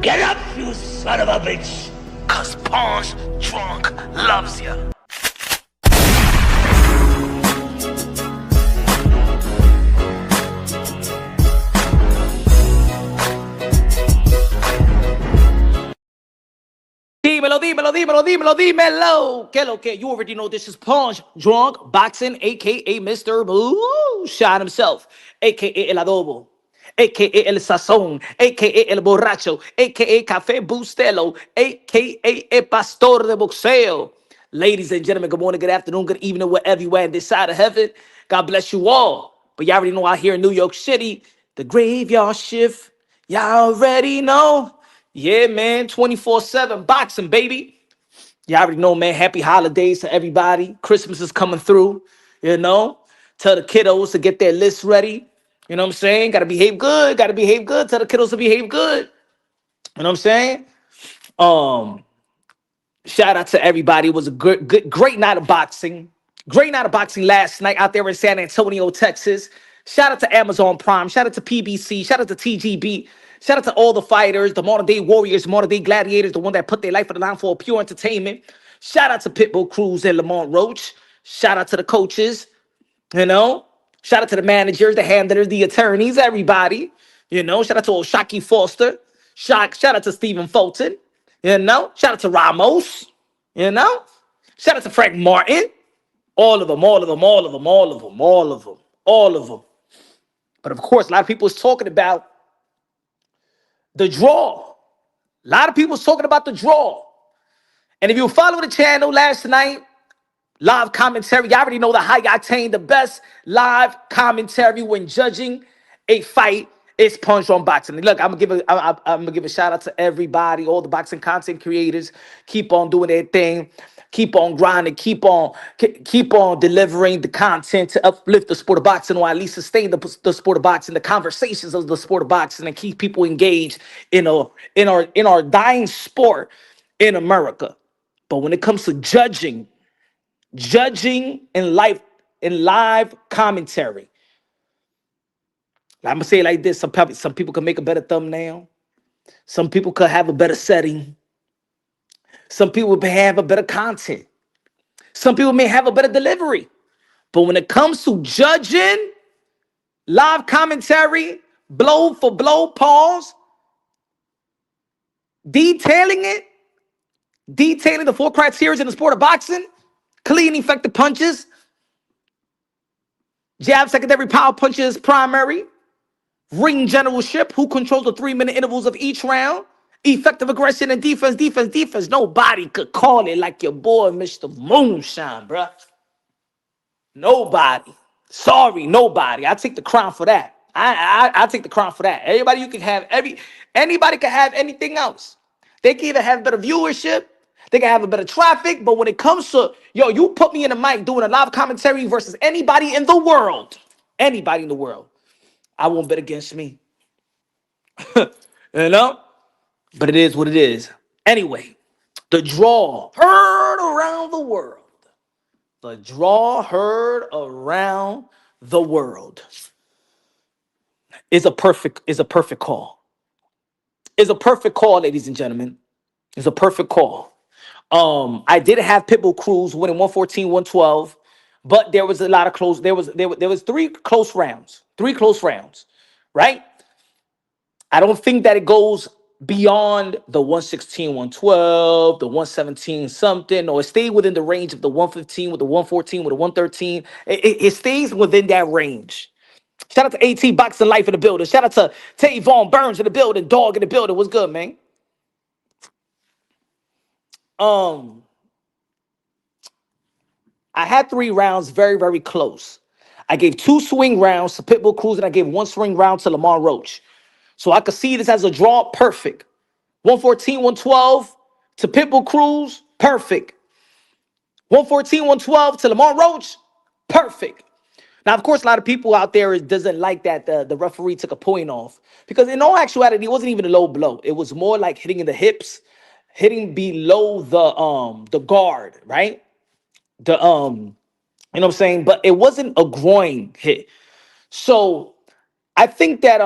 Get up, you son of a bitch! Cause Punch Drunk loves ya. Dímelo, dímelo, dímelo, dímelo, dímelo. Que lo que? You already know this is Punch Drunk Boxing, aka Mr. Blue Shot himself, aka El Adobo, aka El Sazón, aka El Borracho, aka Café Bustelo, aka El Pastor de Boxeo. Ladies and gentlemen, good morning, good afternoon, good evening, wherever you are in this side of heaven. God bless you all. But y'all already know out here in New York City, the graveyard shift. Y'all already know. Yeah, man, 24/7 boxing, baby. Y'all already know, man. Happy holidays to everybody. Christmas is coming through, you know. Tell the kiddos to get their list ready. You know what I'm saying? Gotta behave good. Gotta behave good. Tell the kiddos to behave good. You know what I'm saying? Um, Shout out to everybody. It was a great night of boxing. Great night of boxing last night out there in San Antonio, Texas. Shout out to Amazon Prime. Shout out to PBC. Shout out to TGB. Shout out to all the fighters, the modern day warriors, modern day gladiators, the one that put their life on the line for pure entertainment. Shout out to Pitbull, Cruz, and Lamont, Roach. Shout out to the coaches, you know. Shout out to the managers, the handlers, the attorneys, everybody. You know, shout out to old Shockey Foster. Shout out to Stephen Fulton. You know, shout out to Ramos. You know, shout out to Frank Martin. All of them, all of them, all of them, all of them, all of them, all of them. But of course, a lot of people was talking about the draw. A lot of people was talking about the draw. And if you follow the channel last night, live commentary, you already know the how I attain the best live commentary when judging a fight. It's Punch on Boxing. Look, I'm gonna give a shout out to everybody, all the boxing content creators. Keep on doing their thing. Keep on grinding. Keep on delivering the content to uplift the sport of boxing, or at least sustain the sport of boxing, the conversations of the sport of boxing, and keep people engaged in our dying sport in America. But when it comes to judging in live commentary, I'm gonna say it like this: some people can make a better thumbnail, some people could have a better setting, some people may have a better content, some people may have a better delivery. But when it comes to judging live commentary, blow for blow, pause, detailing the four criteria in the sport of boxing: clean, effective punches, jab, secondary, power punches, primary, ring generalship, who controls the 3-minute intervals of each round, effective aggression and defense, defense, defense. Nobody could call it like your boy, Mr. Moonshine, bruh. Nobody. Sorry, nobody. I take the crown for that. I take the crown for that. Anybody can have anything else. They can either have better viewership, they can have a better traffic, but when it comes to, you put me in the mic doing a live commentary versus anybody in the world, I won't bet against me. You know? But it is what it is. Anyway, the draw heard around the world. The draw heard around the world is a perfect call. Is a perfect call, ladies and gentlemen. It's a perfect call. I did have Pitbull Cruz winning 114, 112, but there was a lot of close. There was three close rounds. Right? I don't think that it goes beyond the 116, 112, the 117 something, or it stayed within the range of the 115 with the 114 with the 113. It stays within that range. Shout out to AT Boxing Life in the building. Shout out to Teofimo Burns in the building. Dog in the building. What's good, man? I had 3 rounds very, very close. I gave 2 swing rounds to Pitbull Cruz, and I gave 1 swing round to Lamont Roach. So I could see this as a draw, perfect. 114, 112 to Pitbull Cruz, perfect. 114, 112 to Lamont Roach, perfect. Now, of course, a lot of people out there doesn't like that the referee took a point off, because in all actuality, it wasn't even a low blow. It was more like hitting in the hips, hitting below the guard, right? You know what I'm saying? But it wasn't a groin hit. So I think that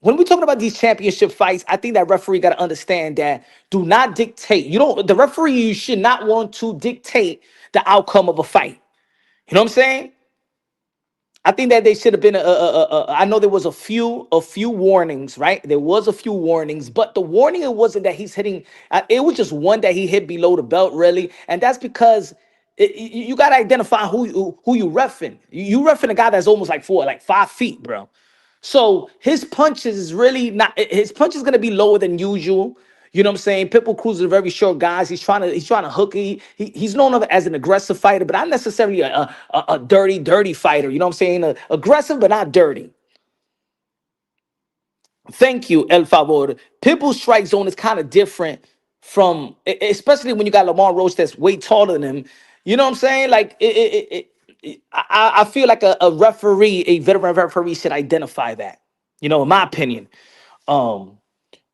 when we're talking about these championship fights, I think that referee got to understand that do not dictate. You don't, the referee, you should not want to dictate the outcome of a fight. You know what I'm saying? I think that they should have been I know there was a few warnings, right? There was a few warnings, but the warning, it wasn't that he's hitting. It was just one that he hit below the belt, really, and that's because you got to identify who you reffing. You reffing a guy that's almost like 5 feet, bro. So his punches is really not. His punch is gonna be lower than usual. You know what I'm saying? Pitbull Cruz is a very short guy. He's trying to hook. He's known of as an aggressive fighter, but not necessarily a dirty fighter. You know what I'm saying? Aggressive, but not dirty. Thank you, El Favor. Pitbull's strike zone is kind of different from, especially when you got Lamont Roach that's way taller than him. You know what I'm saying? Like I feel like a referee, a veteran referee, should identify that. You know, in my opinion. Um,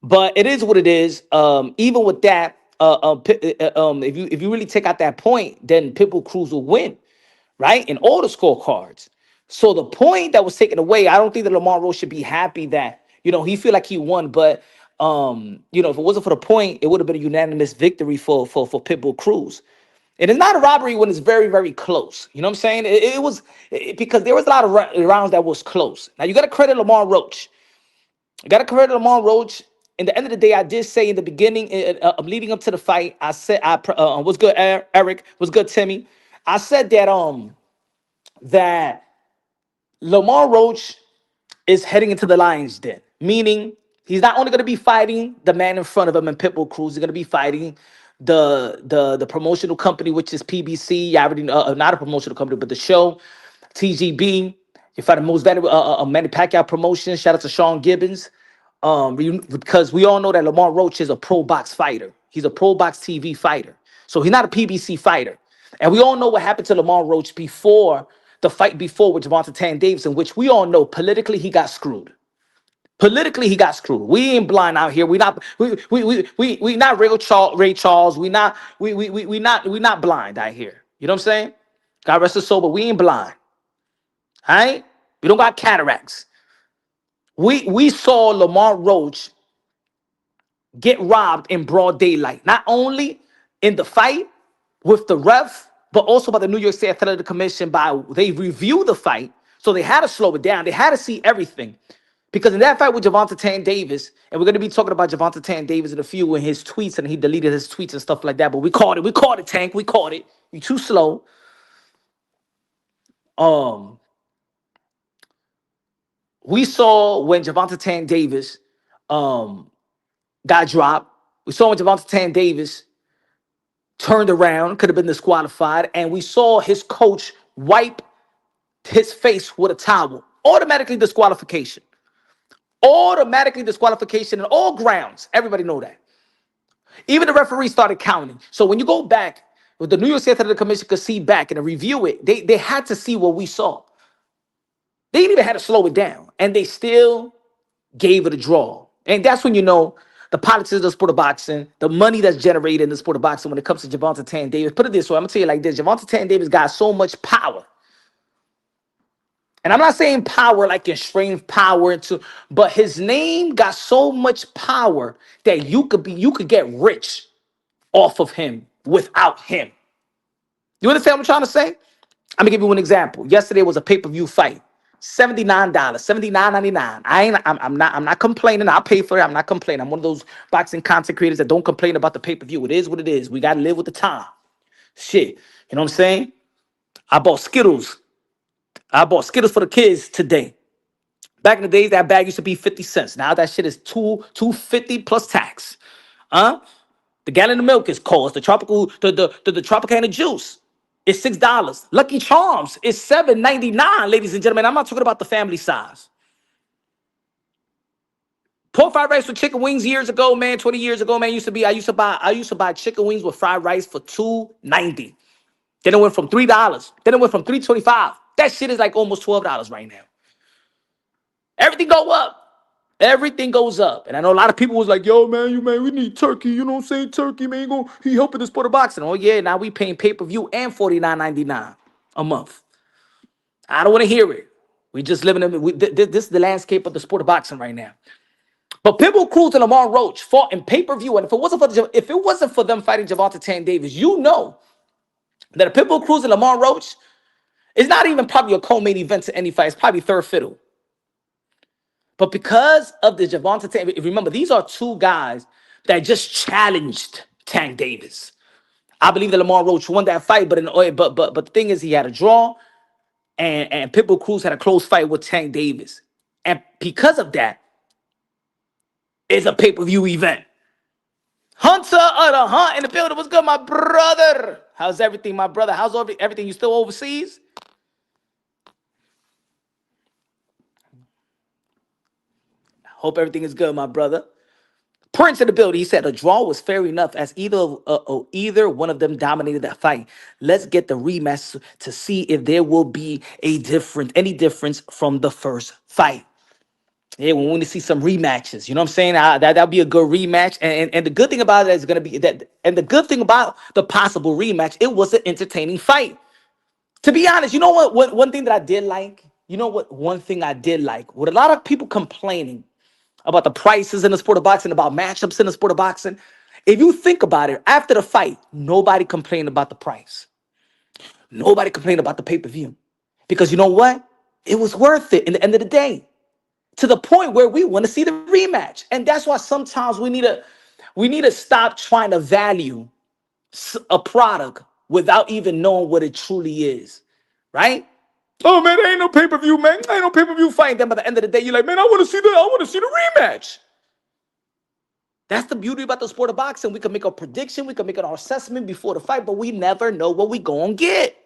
but it is what it is. Even with that, if you really take out that point, then Pitbull Cruz will win, right? In all the scorecards. So the point that was taken away, I don't think that Lamar Rose should be happy that, he feel like he won. But if it wasn't for the point, it would have been a unanimous victory for Pitbull Cruz. And it's not a robbery when it's very, very close. You know what I'm saying? It was because there was a lot of rounds that was close. Now you got to credit Lamar Roach. You got to credit Lamar Roach. In the end of the day, I did say in the beginning, leading up to the fight, I said, "What's good, Eric? What's good, Timmy?" I said that Lamar Roach is heading into the lion's den, meaning he's not only going to be fighting the man in front of him in Pitbull Cruz, he's going to be fighting the promotional company, which is PBC. You already not a promotional company, but the show, TGB. You fight the most valuable Manny Pacquiao promotion. Shout out to Sean Gibbons. Because we all know that Lamar Roach is a pro box fighter. He's a pro box TV fighter. So he's not a PBC fighter. And we all know what happened to Lamar Roach before the fight before with Javante Tan Davis, in which we all know politically he got screwed. Politically, he got screwed. We ain't blind out here. We not Ray Charles. We not blind out here. You know what I'm saying? God rest his soul, but we ain't blind. All right? We don't got cataracts. We saw Lamar Roach get robbed in broad daylight, not only in the fight with the ref, but also by the New York State Athletic Commission. They reviewed the fight, so they had to slow it down. They had to see everything. Because in that fight with Javante Tan Davis, and we're going to be talking about Javante Tan Davis in a few in his tweets, and he deleted his tweets and stuff like that, but we caught it. We caught it, Tank. We caught it. You too slow. We saw when Javante Tan Davis got dropped. We saw when Javante Tan Davis turned around, could have been disqualified, and we saw his coach wipe his face with a towel. Automatically disqualification. Automatically disqualification on all grounds. Everybody know that. Even the referee started counting. So when you go back, with the New York State Athletic Commission could see back and review it, they had to see what we saw. They didn't even have to slow it down. And they still gave it a draw. And that's when you know the politics of the sport of boxing, the money that's generated in the sport of boxing when it comes to Javante Tan Davis. Put it this way, I'm going to tell you like this. Javante Tan Davis got so much power. And I'm not saying power like extreme power, but his name got so much power that you could get rich off of him without him. You understand what I'm trying to say? I'm gonna give you an example. Yesterday was a pay-per-view fight. $79, $79.99. I'm not complaining. I'll pay for it. I'm not complaining. I'm one of those boxing content creators that don't complain about the pay-per-view. It is what it is. We gotta live with the time. Shit. You know what I'm saying? I bought Skittles for the kids today. Back in the days, that bag used to be 50 cents. Now that shit is $2.50 plus tax. The gallon of milk is cost. The Tropicana juice is $6. Lucky Charms is $7.99, ladies and gentlemen. I'm not talking about the family size. Pork fried rice with chicken wings years ago, man. 20 years ago, man. I used to buy chicken wings with fried rice for $2.90. Then it went from $3. Then it went from $3.25. That shit is like almost $12 right now. Everything go up. Everything goes up. And I know a lot of people was like, yo, man, we need turkey. You know what I'm saying? Turkey, man, he helping the sport of boxing. Oh, yeah, now we paying pay-per-view and $49.99 a month. I don't want to hear it. We just living in, this is the landscape of the sport of boxing right now. But Pitbull, Cruz, and Lamont Roach fought in pay-per-view, and if it wasn't for them fighting Gervonta Tank Davis, you know that a Pitbull, Cruz, and Lamont Roach is not even probably a co-main event to any fight. It's probably third fiddle. But because of the Gervonta Tank, remember these are two guys that just challenged Tank Davis. I believe that Lamont Roach won that fight, but the thing is, he had a draw, and Pitbull Cruz had a close fight with Tank Davis, and because of that, it's a pay-per-view event. Hunter of the Hunt in the building. What's good, my brother? How's everything, my brother? How's everything? You still overseas? Hope everything is good, my brother. Prince in the building. He said a draw was fair enough as either one of them dominated that fight. Let's get the rematch to see if there will be any difference from the first fight. Yeah, we want to see some rematches. You know what I'm saying? That'll be a good rematch. And the good thing about it is going to be that. And the good thing about the possible rematch, it was an entertaining fight. To be honest, you know what? One thing that I did like. You know what? One thing I did like. With a lot of people complaining about the prices in the sport of boxing, about matchups in the sport of boxing. If you think about it, after the fight, nobody complained about the price. Nobody complained about the pay-per-view. Because you know what? It was worth it in the end of the day. To the point where we want to see the rematch. And that's why sometimes we need to stop trying to value a product without even knowing what it truly is. Right? Oh man, there ain't no pay-per-view, man. There ain't no pay-per-view fight. Then by the end of the day, you're like, man, I want to see the rematch. That's the beauty about the sport of boxing. We can make a prediction, we can make an assessment before the fight, but we never know what we gonna get.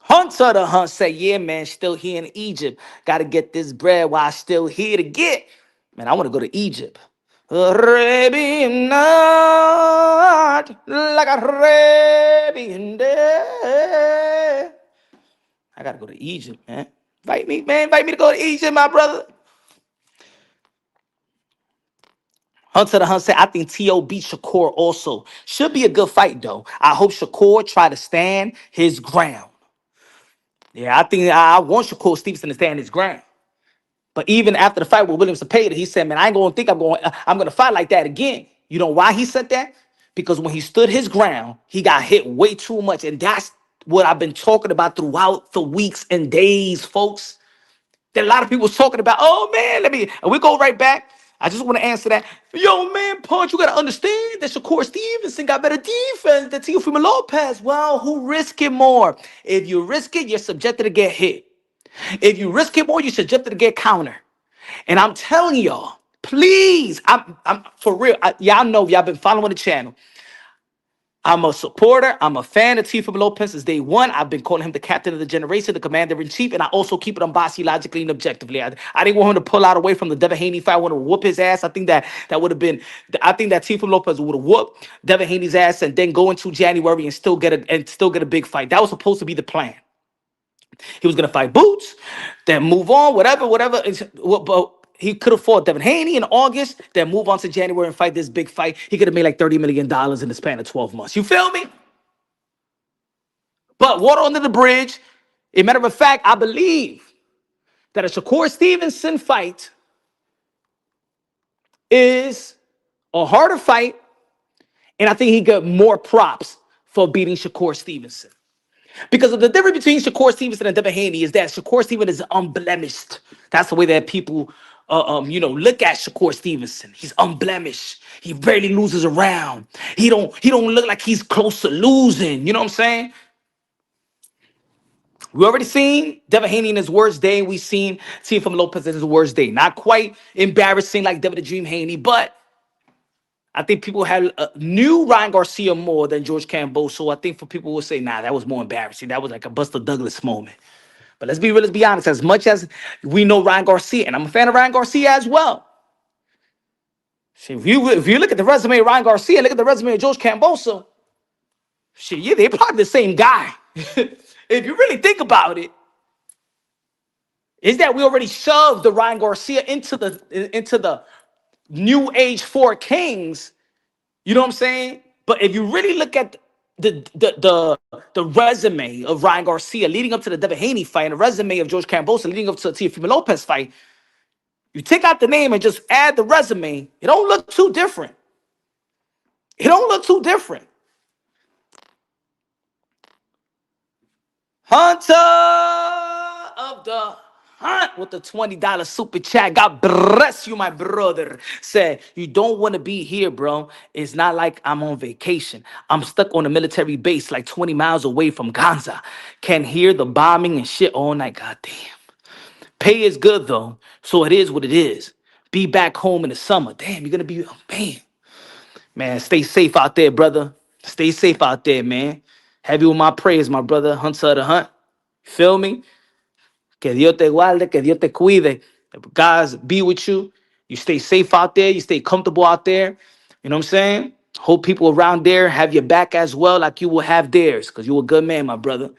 Hunter the Hunt say, yeah, man, still here in Egypt. Gotta get this bread while I still here to get. Man, I want to go to Egypt. Arabian night, like a Arabian day. I gotta go to Egypt, man. Invite me, man. Invite me to go to Egypt, my brother. Hunter the Hunt said, I think T.O. beat Shakur also. Should be a good fight, though. I hope Shakur try to stand his ground. Yeah, I think I want Shakur Stevenson to stand his ground. But even after the fight with William Cepeda, he said, man, I ain't gonna think I'm gonna fight like that again. You know why he said that? Because when he stood his ground, he got hit way too much. And that's what I've been talking about throughout the weeks and days, folks. That a lot of people was talking about, oh man, and we go right back. I just want to answer that. Yo, man, Punch, you got to understand that Shakur Stevenson got better defense than Teofimo Lopez. Well, who risk it more? If you risk it, you're subjected to get hit. If you risk it more, you're subjected to get counter. And I'm telling y'all, please, I'm for real. Y'all know, y'all been following the channel. I'm a supporter. I'm a fan of Teofimo Lopez since day one. I've been calling him the captain of the generation, the commander-in-chief, and I also keep it unbiased logically and objectively. I didn't want him to pull out away from the Devin Haney fight. I wanted to whoop his ass. I think that would have been, I think that Teofimo Lopez would have whooped Devin Haney's ass and then go into January and still get a big fight. That was supposed to be the plan. He was gonna fight Boots, then move on, whatever. But he could have fought Devin Haney in August, then move on to January and fight this big fight. He could have made like $30 million in the span of 12 months. You feel me? But water under the bridge. As a matter of fact, I believe that a Shakur Stevenson fight is a harder fight, and I think he got more props for beating Shakur Stevenson. Because of the difference between Shakur Stevenson and Devin Haney is that Shakur Stevenson is unblemished. That's the way that people, look at Shakur Stevenson. He's unblemished. He barely loses around. He don't look like he's close to losing. You know what I'm saying? We already seen Devin Haney in his worst day. We seen Teofimo Lopez in his worst day. Not quite embarrassing like Devin the Dream Haney, but I think people had knew Ryan Garcia more than George Campbell. So I think for people who will say, nah, that was more embarrassing. That was like a Buster Douglas moment. But let's be real, let's be honest. As much as we know Ryan Garcia, and I'm a fan of Ryan Garcia as well. Shit, if you look at the resume of Ryan Garcia, look at the resume of George Camboso, shit, yeah, they're probably the same guy. If you really think about it, is that we already shoved the Ryan Garcia into the New Age Four Kings, you know what I'm saying? But if you really look at the resume of Ryan Garcia leading up to the Devin Haney fight and the resume of George Cambosa leading up to the Teofimo Lopez fight, You take out the name and just add the resume. It don't look too different. It don't look too different. Hunter of the Hunt with the $20 super chat. God bless you, my brother. Said, you don't want to be here, bro. It's not like I'm on vacation. I'm stuck on a military base like 20 miles away from Gaza. Can hear the bombing and shit all night. God damn. Pay is good, though. So it is what it is. Be back home in the summer. Damn, you're going to be, oh, man. Man, stay safe out there, brother. Stay safe out there, man. Have you with my prayers, my brother. Hunter of the Hunt. Feel me? Que Dios te guarde, que Dios te cuide. Guys, be with you. You stay safe out there. You stay comfortable out there. You know what I'm saying? Hope people around there have your back as well, like you will have theirs, because you're a good man, my brother.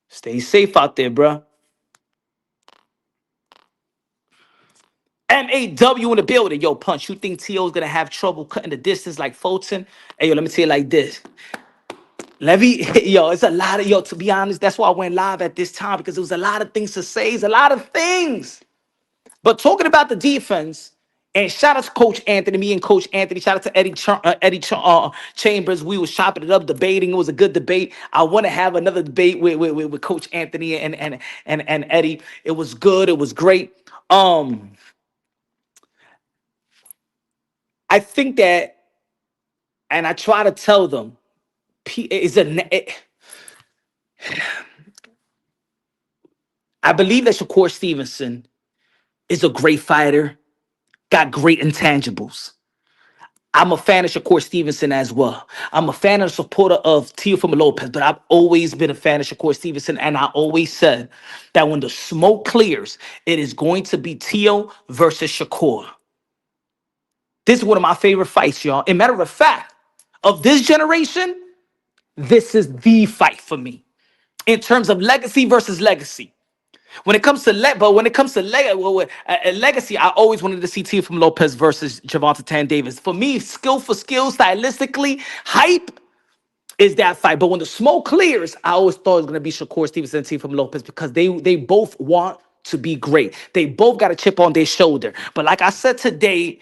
Stay safe out there, bro. MAW in the building. Yo, Punch, you think T.O.'s going to have trouble cutting the distance like Fulton? Hey, yo, let me tell you like this. Levy, yo, it's a lot of, yo, to be honest, that's why I went live at this time, because there was a lot of things to say. It's a lot of things. But talking about the defense, and shout out to Coach Anthony, me and Coach Anthony, shout out to Chambers. We was chopping it up, debating. It was a good debate. I want to have another debate with Coach Anthony and Eddie. It was good. It was great. I think that, and I try to tell them, I believe that Shakur Stevenson is a great fighter, got great intangibles. I'm a fan of Shakur Stevenson as well. I'm a fan and supporter of Teofimo Lopez, but I've always been a fan of Shakur Stevenson, and I always said that when the smoke clears, it is going to be Teo versus Shakur. This is one of my favorite fights, y'all. And matter of fact, of this generation, this is the fight for me in terms of legacy versus legacy. When it comes to legacy, I always wanted to see Teofimo Lopez versus Gervonta Tan Davis. For me, skill for skill, stylistically, hype is that fight. But when the smoke clears, I always thought it was going to be Shakur Stevenson and Teofimo Lopez, because they both want to be great. They both got a chip on their shoulder. But like I said today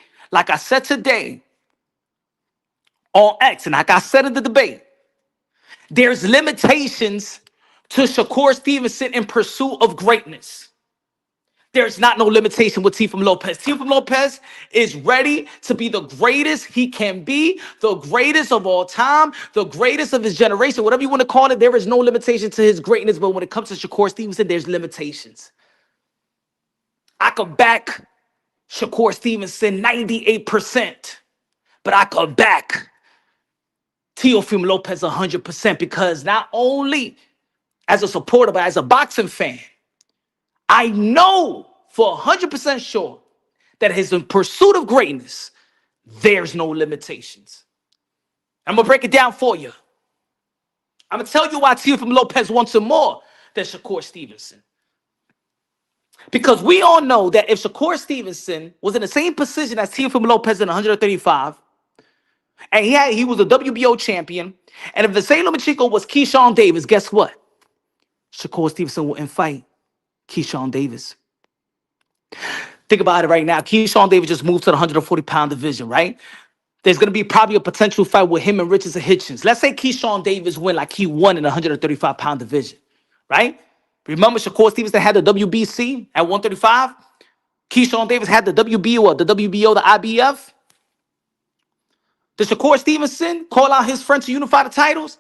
on X, and like I said in the debate, there's limitations to Shakur Stevenson in pursuit of greatness. There's not no limitation with Teofimo Lopez. Teofimo Lopez is ready to be the greatest he can be, the greatest of all time, the greatest of his generation, whatever you want to call it. There is no limitation to his greatness, but when it comes to Shakur Stevenson, there's limitations. I could back Shakur Stevenson 98%, but I could back Teofimo Lopez 100%, because not only as a supporter, but as a boxing fan, I know for 100% sure that his pursuit of greatness, there's no limitations. I'm going to break it down for you. I'm going to tell you why Teofimo Lopez wants him more than Shakur Stevenson. Because we all know that if Shakur Stevenson was in the same position as Teofimo Lopez in 135, and he was a WBO champion, and if the same Lomachenko was Keyshawn Davis, guess what? Shakur Stevenson wouldn't fight Keyshawn Davis. Think about it right now. Keyshawn Davis just moved to the 140-pound division, right? There's going to be probably a potential fight with him and Richardson Hitchens. Let's say Keyshawn Davis win like he won in the 135-pound division, right? Remember, Shakur Stevenson had the WBC at 135? Keyshawn Davis had the WBO, the IBF. Did Shakur Stevenson call out his friends to unify the titles?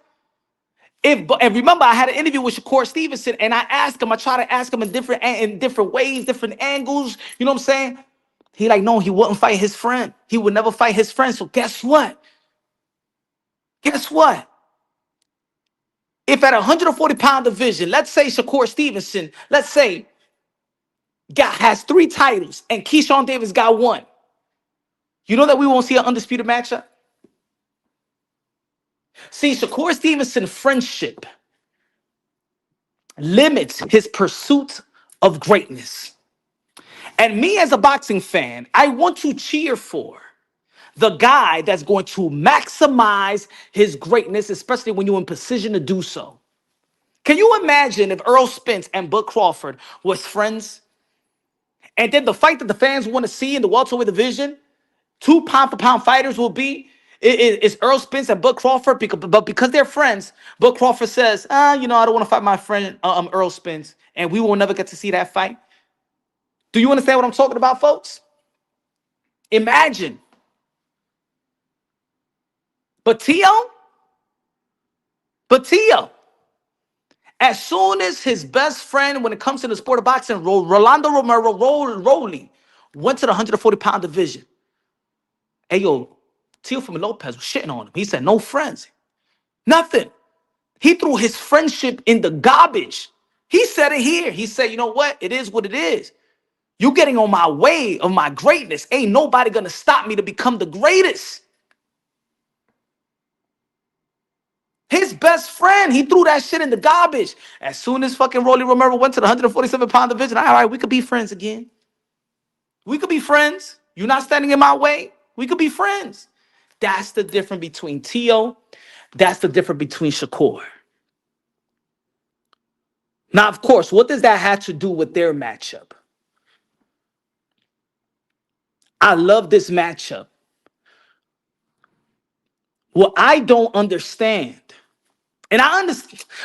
And remember, I had an interview with Shakur Stevenson, and I tried to ask him in different ways, different angles. You know what I'm saying? He like, no, he wouldn't fight his friend. He would never fight his friend. So guess what? Guess what? If at a 140-pound division, let's say Shakur Stevenson, let's say, has 3 titles, and Keyshawn Davis got 1. You know that we won't see an undisputed matchup? See, Shakur Stevenson's friendship limits his pursuit of greatness. And me as a boxing fan, I want to cheer for the guy that's going to maximize his greatness, especially when you're in position to do so. Can you imagine if Errol Spence and Bud Crawford was friends? And then the fight that the fans want to see in the welterweight division, two pound for pound fighters will be is Earl Spence and Bud Crawford. Because they're friends, Bud Crawford says, I don't want to fight my friend Earl Spence, and we will never get to see that fight. Do you understand what I'm talking about, folks? Imagine. But Teo, as soon as his best friend, when it comes to the sport of boxing, Rolando Romero Rolly, went to the 140-pound division. Hey, yo, Teofimo Lopez was shitting on him. He said, no friends. Nothing. He threw his friendship in the garbage. He said it here. He said, you know what? It is what it is. You getting on my way of my greatness. Ain't nobody going to stop me to become the greatest. His best friend, he threw that shit in the garbage. As soon as fucking Rolly Romero went to the 147-pound division, all right, we could be friends again. We could be friends. You're not standing in my way. We could be friends. That's the difference between Teo. That's the difference between Shakur. Now, of course, what does that have to do with their matchup? I love this matchup. What I don't understand,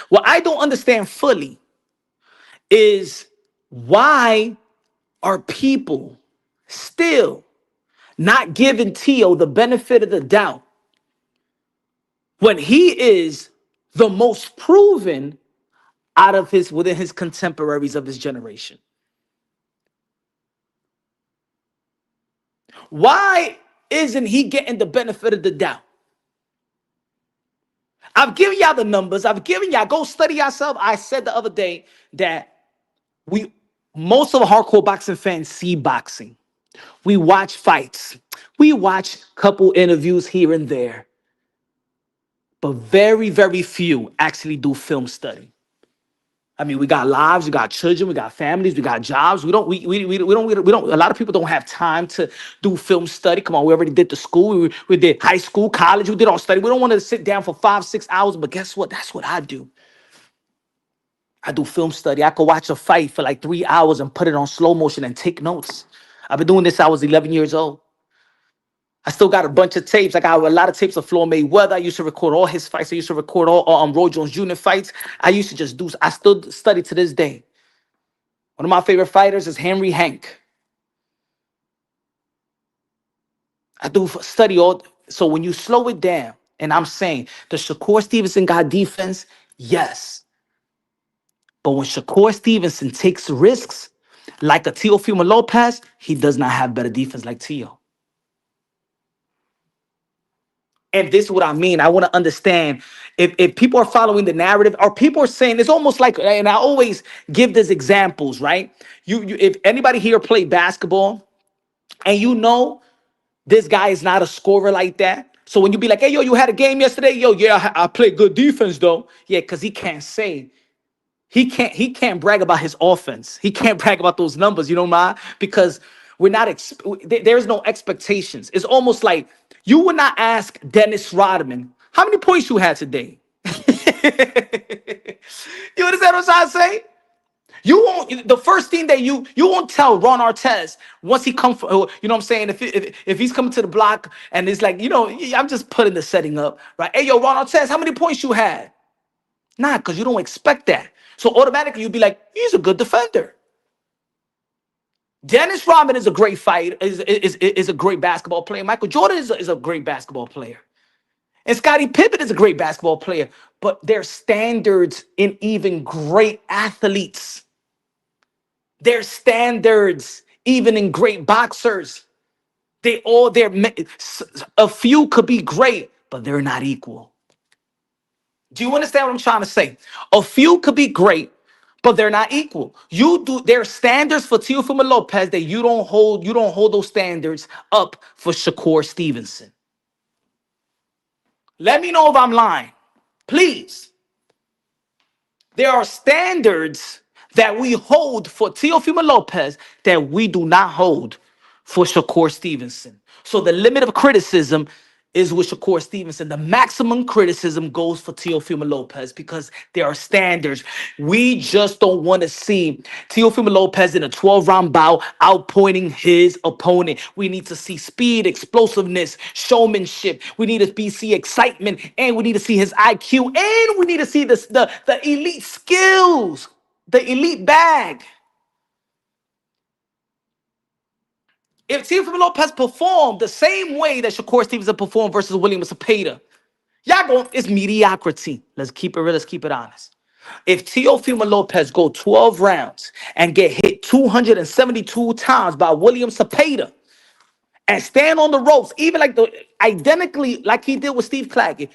what I don't understand fully is why are people still not giving Teo the benefit of the doubt when he is the most proven out of within his contemporaries of his generation? Why isn't he getting the benefit of the doubt? I've given y'all the numbers. I've given y'all, go study yourself. I said the other day that most of the hardcore boxing fans see boxing. We watch fights. We watch a couple interviews here and there. But very, very few actually do film study. I mean, we got lives, we got children, we got families, we got jobs. We don't. A lot of people don't have time to do film study. Come on, we already did the school. We did high school, college. We did all study. We don't want to sit down for 5-6 hours. But guess what? That's what I do. I do film study. I could watch a fight for like 3 hours and put it on slow motion and take notes. I've been doing this since I was 11 years old. I still got a bunch of tapes. I got a lot of tapes of Floyd Mayweather. I used to record all his fights. I used to record all Roy Jones Jr. fights. I still study to this day. One of my favorite fighters is Henry Hank. I do study all. So when you slow it down, and I'm saying, does Shakur Stevenson got defense? Yes. But when Shakur Stevenson takes risks, like a Teofimo Lopez, he does not have better defense like Teo. And this is what I mean. I want to understand if people are following the narrative, or people are saying, it's almost like, and I always give these examples, right? If anybody here played basketball and you know this guy is not a scorer like that. So when you be like, hey, yo, you had a game yesterday? Yo, yeah, I played good defense though. Yeah, because he can't say. He can't brag about his offense. He can't brag about those numbers, you know why? Because there's no expectations. It's almost like you would not ask Dennis Rodman, how many points you had today? You understand what I'm trying to say? You won't. The first thing that you won't tell Ron Artest once he comes. You know what I'm saying? If he's coming to the block and it's like, I'm just putting the setting up, right? Hey, yo, Ron Artest, how many points you had? Nah, because you don't expect that. So automatically you'll be like, he's a good defender. Dennis Rodman is a great fighter, is a great basketball player. Michael Jordan is a great basketball player. And Scottie Pippen is a great basketball player. But their standards in even great athletes. Their standards even in great boxers. A few could be great, but they're not equal. Do you understand what I'm trying to say? A few could be great, but they're not equal. There are standards for Teofimo Lopez that you don't hold those standards up for Shakur Stevenson. Let me know if I'm lying. Please. There are standards that we hold for Teofimo Lopez that we do not hold for Shakur Stevenson. So the limit of criticism is with Shakur Stevenson. The maximum criticism goes for Teofimo Lopez because there are standards. We just don't want to see Teofimo Lopez in a 12-round bout outpointing his opponent. We need to see speed, explosiveness, showmanship. We need to see excitement, and we need to see his IQ, and we need to see the elite skills, the elite bag. If Teofimo Lopez performed the same way that Shakur Stevenson performed versus William Cepeda, y'all going, it's mediocrity. Let's keep it real. Let's keep it honest. If Teofimo Lopez go 12 rounds and get hit 272 times by William Cepeda and stand on the ropes, even like identically like he did with Steve Claggett,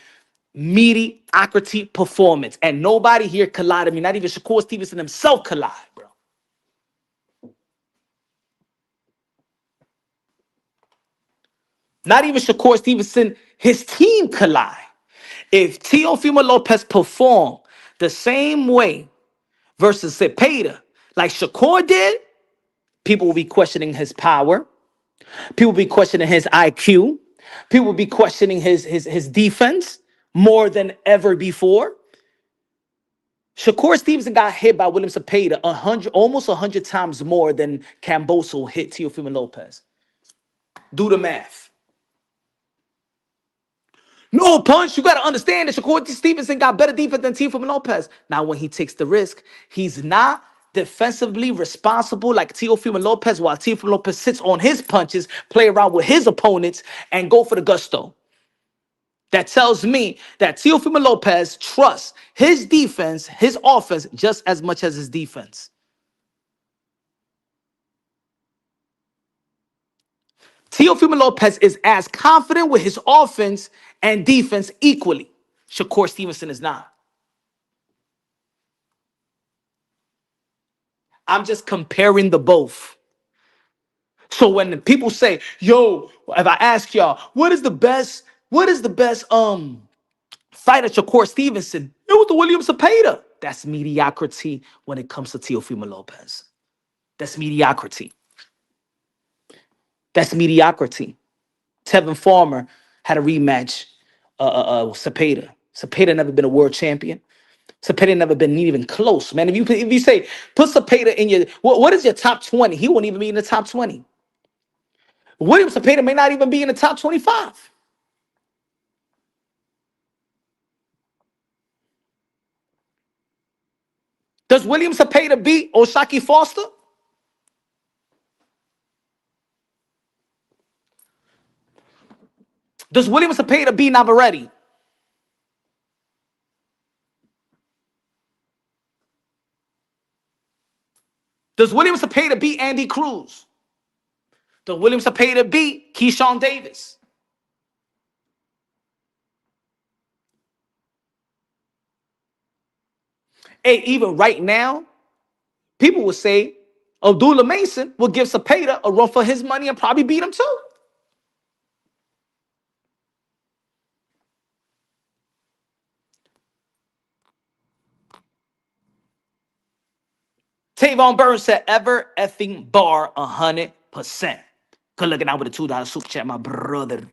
mediocrity performance. And nobody here collided me. Not even Shakur Stevenson himself collide, bro. Not even Shakur Stevenson, his team collide. If Teofimo Lopez performed the same way versus Cepeda, like Shakur did, people will be questioning his power. People will be questioning his IQ. People will be questioning his defense more than ever before. Shakur Stevenson got hit by William Cepeda almost 100 times more than Camboso hit Teofimo Lopez. Do the math. No, Punch, you got to understand that Shakur Stevenson got better defense than Teofimo Lopez. Now, when he takes the risk, he's not defensively responsible like Teofimo Lopez, while Teofimo Lopez sits on his punches, play around with his opponents, and go for the gusto. That tells me that Teofimo Lopez trusts his defense, his offense, just as much as his defense. Teofimo Lopez is as confident with his offense and defense equally. Shakur Stevenson is not. I'm just comparing the both. So when people say, yo, if I ask y'all, what is the best fight of Shakur Stevenson? It was the William Cepeda. That's mediocrity when it comes to Teofimo Lopez. That's mediocrity. That's mediocrity. Tevin Farmer had a rematch with Cepeda. Cepeda never been a world champion. Cepeda never been even close, man. If you say put Cepeda in your what is your top 20? He won't even be in the top 20. William Cepeda may not even be in the top 25. Does William Cepeda beat Oshaki Foster? Does William Cepeda beat Navarrete? Does William Cepeda beat Andy Cruz? Does William Cepeda beat Keyshawn Davis? Hey, even right now, people will say Abdullah Mason will give Cepeda a run for his money and probably beat him too. Tavon Burns said, ever effing bar 100%. Good looking out with a $2 super chat, my brother.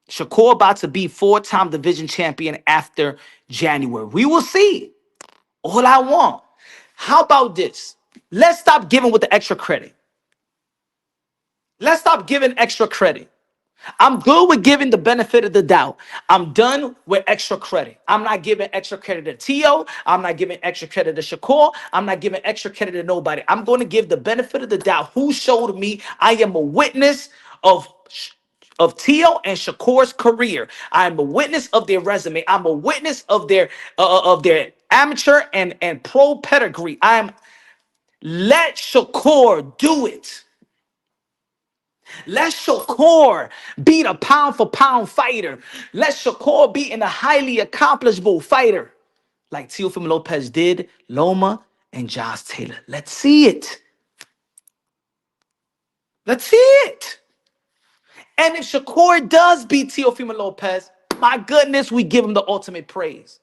Shakur about to be 4-time division champion after January. We will see. All I want. How about this? Let's stop giving with the extra credit. Let's stop giving extra credit. I'm good with giving the benefit of the doubt. I'm done with extra credit. I'm not giving extra credit to Tio. I'm not giving extra credit to Shakur. I'm not giving extra credit to nobody. I'm going to give the benefit of the doubt. Who showed me I am a witness of Tio and Shakur's career. I'm a witness of their resume. I'm a witness of their amateur and pro pedigree. Let Shakur do it. Let Shakur be a pound for pound fighter. Let Shakur be a highly accomplishable fighter like Teofimo Lopez did, Loma, and Josh Taylor. Let's see it. Let's see it. And if Shakur does beat Teofimo Lopez, my goodness, we give him the ultimate praise.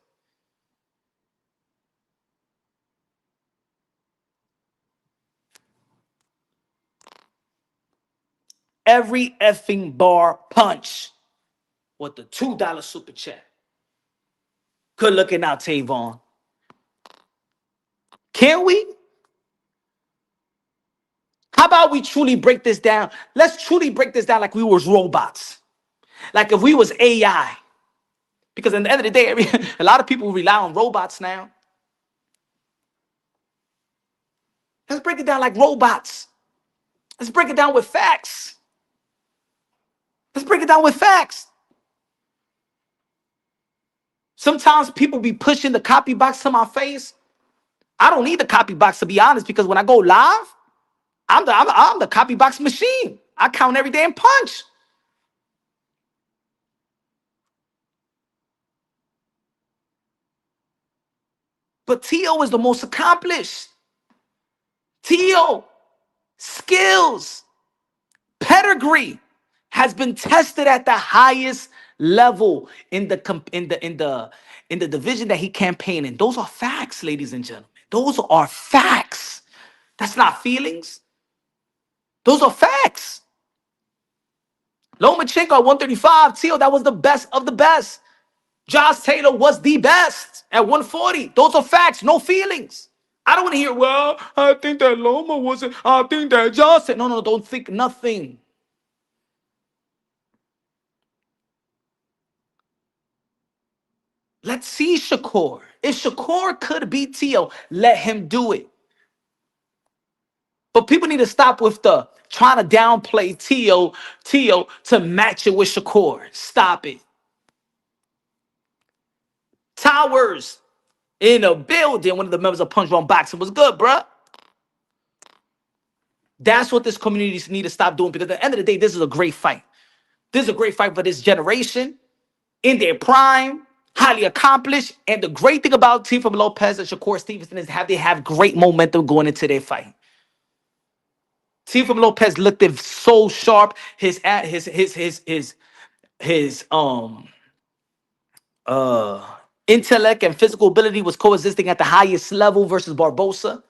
every effing bar punch with the $2 super chat. Good looking out, Tavon. Can we? How about we truly break this down? Let's truly break this down like we was robots. Like if we was AI. Because at the end of the day, a lot of people rely on robots now. Let's break it down like robots. Let's break it down with facts. Let's break it down with facts. Sometimes people be pushing the copy box to my face. I don't need the copy box, to be honest, because when I go live, I'm the copy box machine. I count every damn punch. But Tio is the most accomplished. Tio, skills, pedigree has been tested at the highest level in the division that he campaigned in. Those are facts, ladies and gentlemen. Those are facts. That's not feelings. Those are facts. Lomachenko at 135, Tio, that was the best of the best. Josh Taylor was the best at 140. Those are facts, no feelings. I don't want to hear, well, I think that Loma wasn't, I think that Josh said, no, don't think nothing. Let's see Shakur. If Shakur could beat Tio, let him do it. But people need to stop with the trying to downplay Tio to match it with Shakur. Stop it. Towers in a building. One of the members of Punch Drunk Boxing was good, bruh. That's what this community need to stop doing, because at the end of the day, this is a great fight. This is a great fight for this generation in their prime, highly accomplished. And the great thing about Teofimo Lopez and Shakur Stevenson is they have great momentum going into their fight. Teofimo Lopez looked so sharp. His intellect and physical ability was coexisting at the highest level versus Barbosa.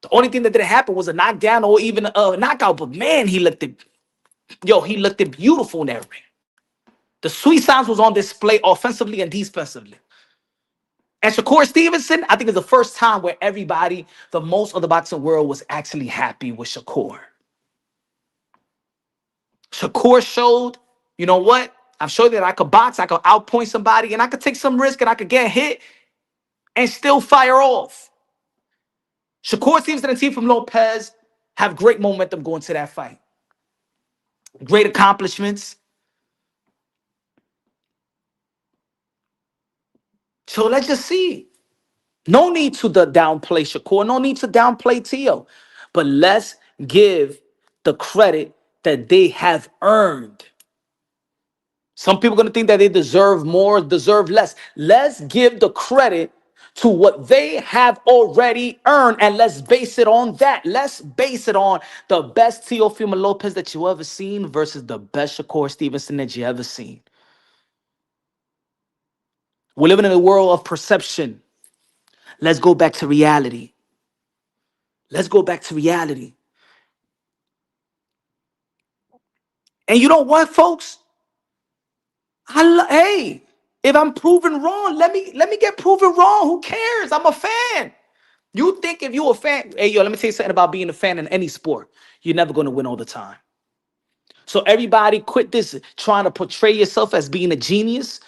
The only thing that didn't happen was a knockdown or even a knockout. But man, he looked beautiful in that ring. The sweet sounds was on display offensively and defensively. And Shakur Stevenson, I think, is the first time where everybody, the most of the boxing world, was actually happy with Shakur. Shakur showed, you know what? I've showed that I could box, I could outpoint somebody, and I could take some risk, and I could get hit and still fire off. Shakur Stevenson and Teofimo Lopez have great momentum going to that fight. Great accomplishments. So let's just see. No need to downplay Shakur. No need to downplay Tio. But let's give the credit that they have earned. Some people are going to think that they deserve more, deserve less. Let's give the credit to what they have already earned, and let's base it on that. Let's base it on the best Teofimo Lopez that you ever seen versus the best Shakur Stevenson that you ever seen. We're living in a world of perception. Let's go back to reality. Let's go back to reality. And you know what, folks? Hey, if I'm proven wrong, let me get proven wrong. Who cares? I'm a fan. You think if you're a fan, hey, yo, let me tell you something about being a fan in any sport. You're never going to win all the time. So everybody quit this trying to portray yourself as being a genius.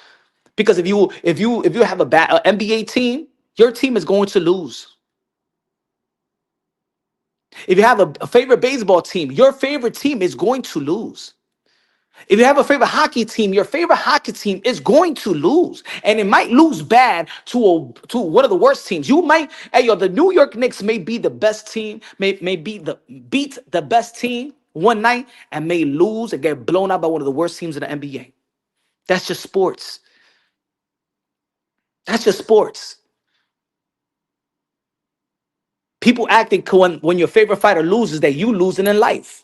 Because if you have a NBA team, your team is going to lose. If you have a favorite baseball team, your favorite team is going to lose. If you have a favorite hockey team, your favorite hockey team is going to lose. And it might lose bad to one of the worst teams. You might, the New York Knicks may be the best team, beat the best team one night and may lose and get blown out by one of the worst teams in the NBA. That's just sports. That's just sports. People acting when your favorite fighter loses that you losing in life.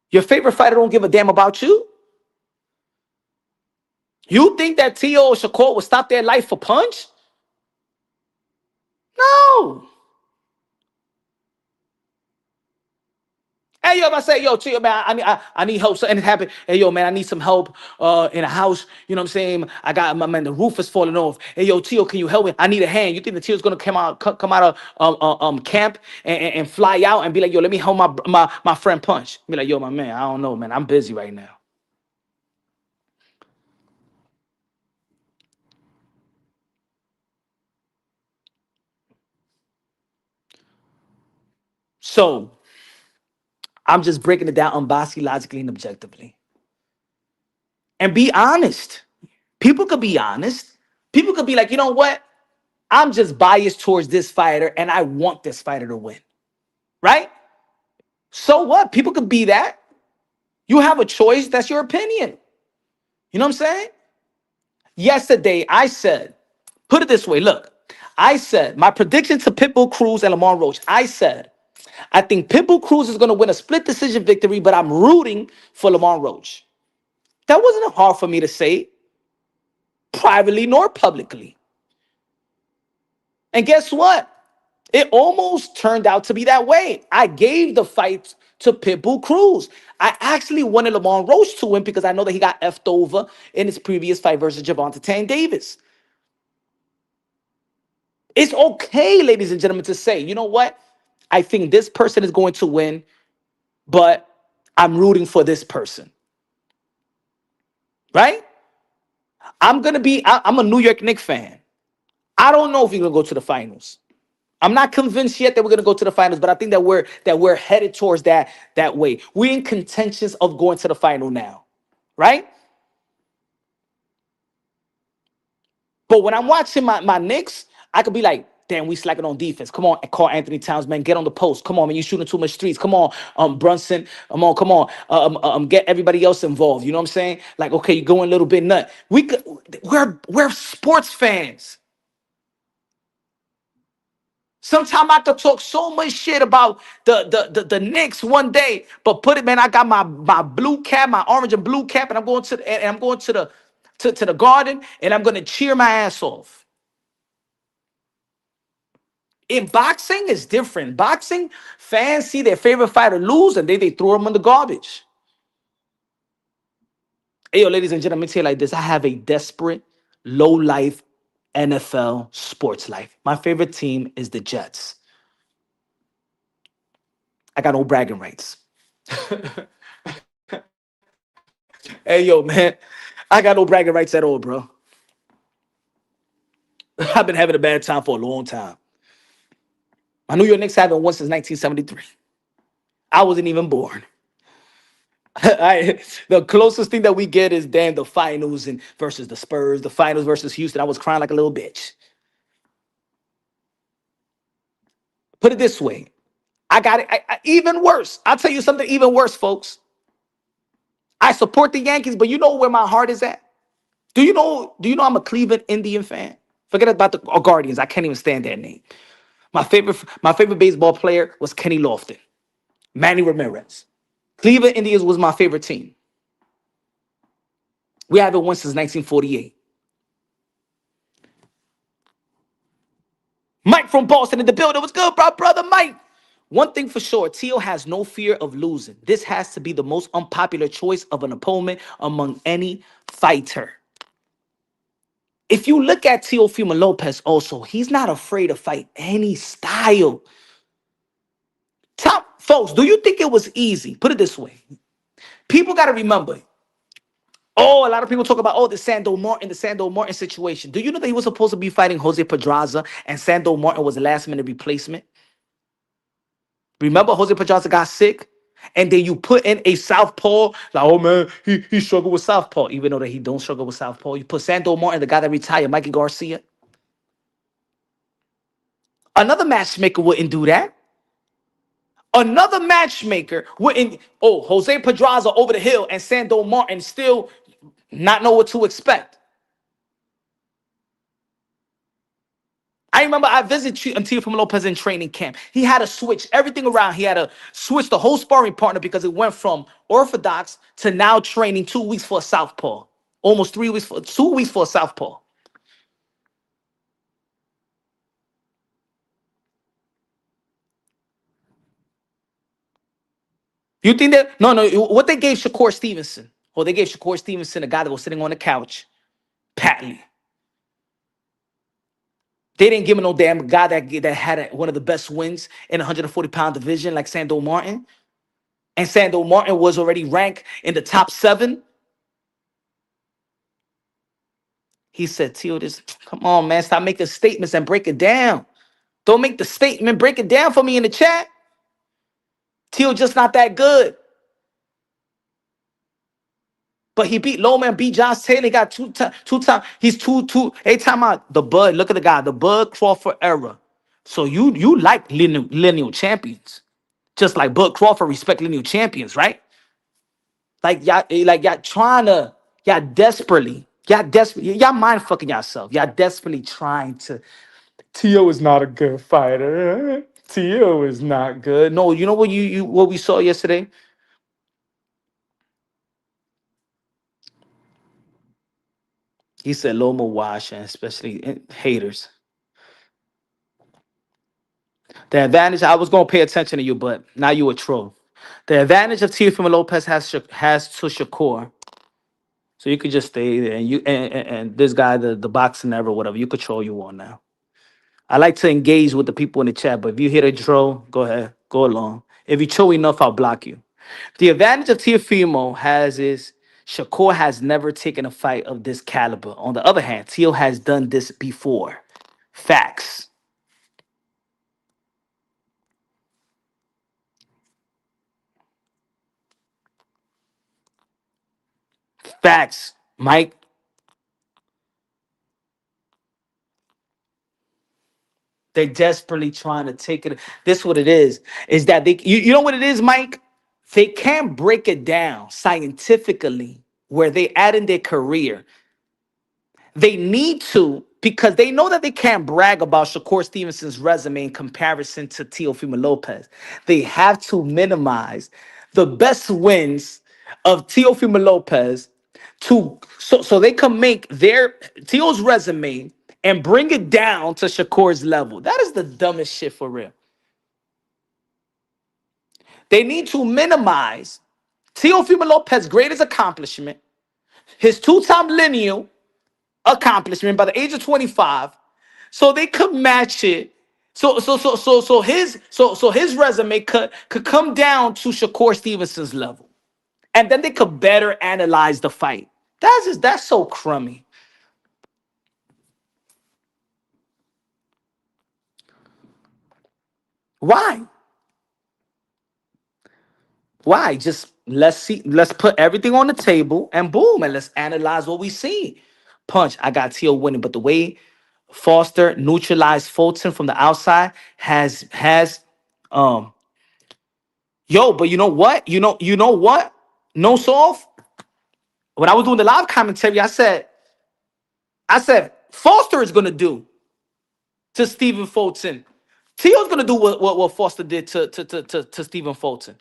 Your favorite fighter don't give a damn about you. You think that Tio or Shakur will stop their life for punch? No. Hey yo, if I say, yo, chill, man, I need help. Something happened. Hey yo, man, I need some help in a house. You know what I'm saying? I got my man, the roof is falling off. Hey yo, Tio, can you help me? I need a hand. You think the Tio's gonna come out of camp and fly out and be like, yo, let me help my friend Punch. Be like, yo, my man, I don't know, man. I'm busy right now. So I'm just breaking it down unbiasedly, logically, and objectively. And be honest. People could be honest. People could be like, you know what? I'm just biased towards this fighter and I want this fighter to win. Right? So what? People could be that. You have a choice. That's your opinion. You know what I'm saying? Yesterday, I said, put it this way. Look, I said my prediction to Pitbull, Cruz, and Lamont Roach. I said, I think Pitbull Cruz is going to win a split decision victory, but I'm rooting for Lamont Roach. That wasn't hard for me to say privately nor publicly. And guess what? It almost turned out to be that way. I gave the fight to Pitbull Cruz. I actually wanted Lamont Roach to win because I know that he got effed over in his previous fight versus Javante Tank Davis. It's okay, ladies and gentlemen, to say, you know what? I think this person is going to win, but I'm rooting for this person. Right? I'm a New York Knicks fan. I don't know if we're gonna go to the finals. I'm not convinced yet that we're gonna go to the finals, but I think that we're headed towards that way. We're in contentions of going to the final now, right? But when I'm watching my Knicks, I could be like, damn, we slacking on defense. Come on, call Anthony Towns, man. Get on the post. Come on, man. You shooting too much streets. Come on, Brunson. Come on. Get everybody else involved. You know what I'm saying? Like, okay, you going a little bit nut. We're sports fans. Sometimes I could talk so much shit about the Knicks one day, but put it, man. I got my blue cap, my orange and blue cap, and I'm going to the garden, and I'm gonna cheer my ass off. In boxing, it's different. Boxing fans see their favorite fighter lose, and they throw him in the garbage. Hey, yo, ladies and gentlemen, let me tell you like this: I have a desperate, low life NFL sports life. My favorite team is the Jets. I got no bragging rights. Hey, yo, man, I got no bragging rights at all, bro. I've been having a bad time for a long time. My New York Knicks haven't won since 1973. I wasn't even born. The closest thing that we get is damn the finals and versus the Spurs, the finals versus Houston. I was crying like a little bitch. Put it this way, I got it even worse. I'll tell you something even worse, folks. I support the Yankees, but you know where my heart is at. Do you know? Do you know I'm a Cleveland Indian fan? Forget about the Guardians. I can't even stand that name. My favorite baseball player was Kenny Lofton, Manny Ramirez. Cleveland Indians was my favorite team. We haven't won since 1948. Mike from Boston in the building. What's good, bro, brother Mike? One thing for sure, Tio has no fear of losing. This has to be the most unpopular choice of an opponent among any fighter. If you look at Teofimo Lopez also, he's not afraid to fight any style. Top folks, do you think it was easy? Put it this way. People got to remember. Oh, a lot of people talk about, the Sando Martin situation. Do you know that he was supposed to be fighting Jose Pedraza and Sando Martin was a last minute replacement? Remember, Jose Pedraza got sick, and then you put in a southpaw. Like, oh man, he struggled with southpaw, even though that he don't struggle with southpaw. You put Sando Martin, the guy that retired, Mikey Garcia. Another matchmaker wouldn't do that. Another matchmaker wouldn't. Oh, Jose Pedraza over the hill, and Sando Martin still not know what to expect. I remember I visited Teofimo Lopez in training camp. He had to switch everything around. He had to switch the whole sparring partner because it went from orthodox to now training 2 weeks for a southpaw. Almost 3 weeks for 2 weeks for a southpaw. You think that? No, no. What they gave Shakur Stevenson? Well, they gave Shakur Stevenson a guy that was sitting on the couch, patently. They didn't give him no damn guy that had one of the best wins in the 140-pound division like Sando Martin. And Sando Martin was already ranked in the top 7. He said, Tio, this, come on, man. Stop making statements and break it down. Don't make the statement, break it down for me in the chat. Tio just not that good. But he beat Lamont, beat Josh Taylor. He got two times. He's two. Every time the Bud, look at the guy, the Bud Crawford era. So you like lineal champions. Just like Bud Crawford respect lineal champions, right? Y'all trying to, y'all mind fucking yourself. Y'all desperately trying to. Tio is not a good fighter. Tio is not good. No, you know what what we saw yesterday? He said Loma Wash, and especially haters. The advantage, I was gonna pay attention to you, but now you a troll. The advantage of Teofimo Lopez has to Shakur. So you could just stay there, and and this guy, the boxing ever, whatever, you control you on now. I like to engage with the people in the chat, but if you hit a troll, go ahead, go along. If you troll enough, I'll block you. The advantage of Teofimo has is Shakur has never taken a fight of this caliber. On the other hand, Teo has done this before. Facts. Facts, Mike. They're desperately trying to take it. This is what it is that you know what it is, Mike? They can't break it down scientifically where they add in their career. They need to because they know that they can't brag about Shakur Stevenson's resume in comparison to Teofimo Lopez. They have to minimize the best wins of Teofimo Lopez so they can make their Teo's resume and bring it down to Shakur's level. That is the dumbest shit for real. They need to minimize Teofimo Lopez's greatest accomplishment, his two-time lineal accomplishment by the age of 25, so they could match it. So his resume could come down to Shakur Stevenson's level. And then they could better analyze the fight. That's so crummy. Why? Why? Just let's see, let's put everything on the table and boom, and let's analyze what we see. Punch, I got Teo winning, but the way Foster neutralized Fulton from the outside has um yo, but you know what? You know what? No soft. When I was doing the live commentary, I said Foster is gonna do to Stephen Fulton. Teo's gonna do what Foster did to Stephen Fulton.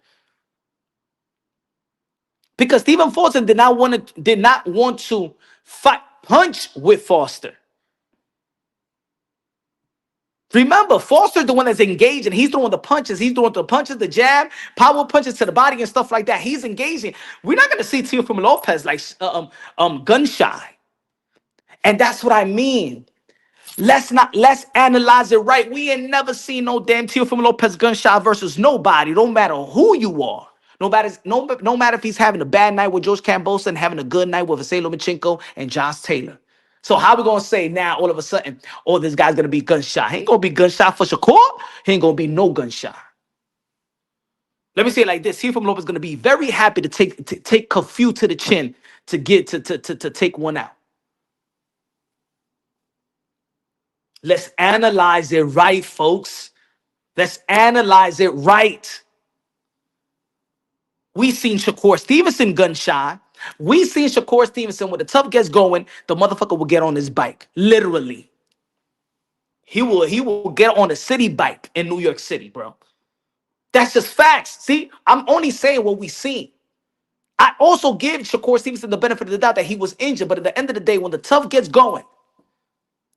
Because Stephen Fulton did not want to fight punch with Foster. Remember, Foster's the one that's engaged, and he's throwing the punches. He's throwing the punches, the jab, power punches to the body and stuff like that. He's engaging. We're not gonna see Teofimo Lopez like gun shy, and that's what I mean. Let's analyze it right. We ain't never seen no damn Teofimo Lopez gunshot versus nobody. Don't matter who you are. No matter if he's having a bad night with George Kambosos and having a good night with Vasily Lomachenko and Josh Taylor. So how we gonna say now all of a sudden, oh, this guy's gonna be gunshot? He ain't gonna be gunshot for Shakur. He ain't gonna be no gunshot. Let me say it like this: Teofimo Lopez is gonna be very happy to take Kafu to the chin to get to take one out. Let's analyze it right, folks. Let's analyze it right. We seen Shakur Stevenson gun shy. We seen Shakur Stevenson when the tough gets going, the motherfucker will get on his bike. Literally. He will get on a city bike in New York City, bro. That's just facts. See, I'm only saying what we seen. I also give Shakur Stevenson the benefit of the doubt that he was injured, but at the end of the day, when the tough gets going,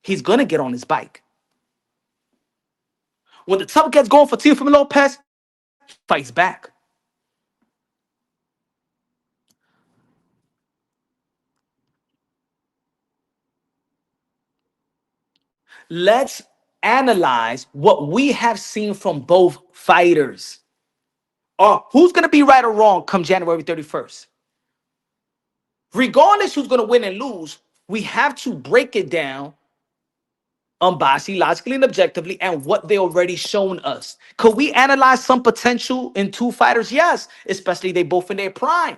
he's gonna get on his bike. When the tough gets going for Teofimo Lopez, he fights back. Let's analyze what we have seen from both fighters. Or who's going to be right or wrong come January 31st? Regardless who's going to win and lose, we have to break it down unbiasedly, logically, and objectively, and what they already shown us. Could we analyze some potential in two fighters? Yes, especially they both in their prime.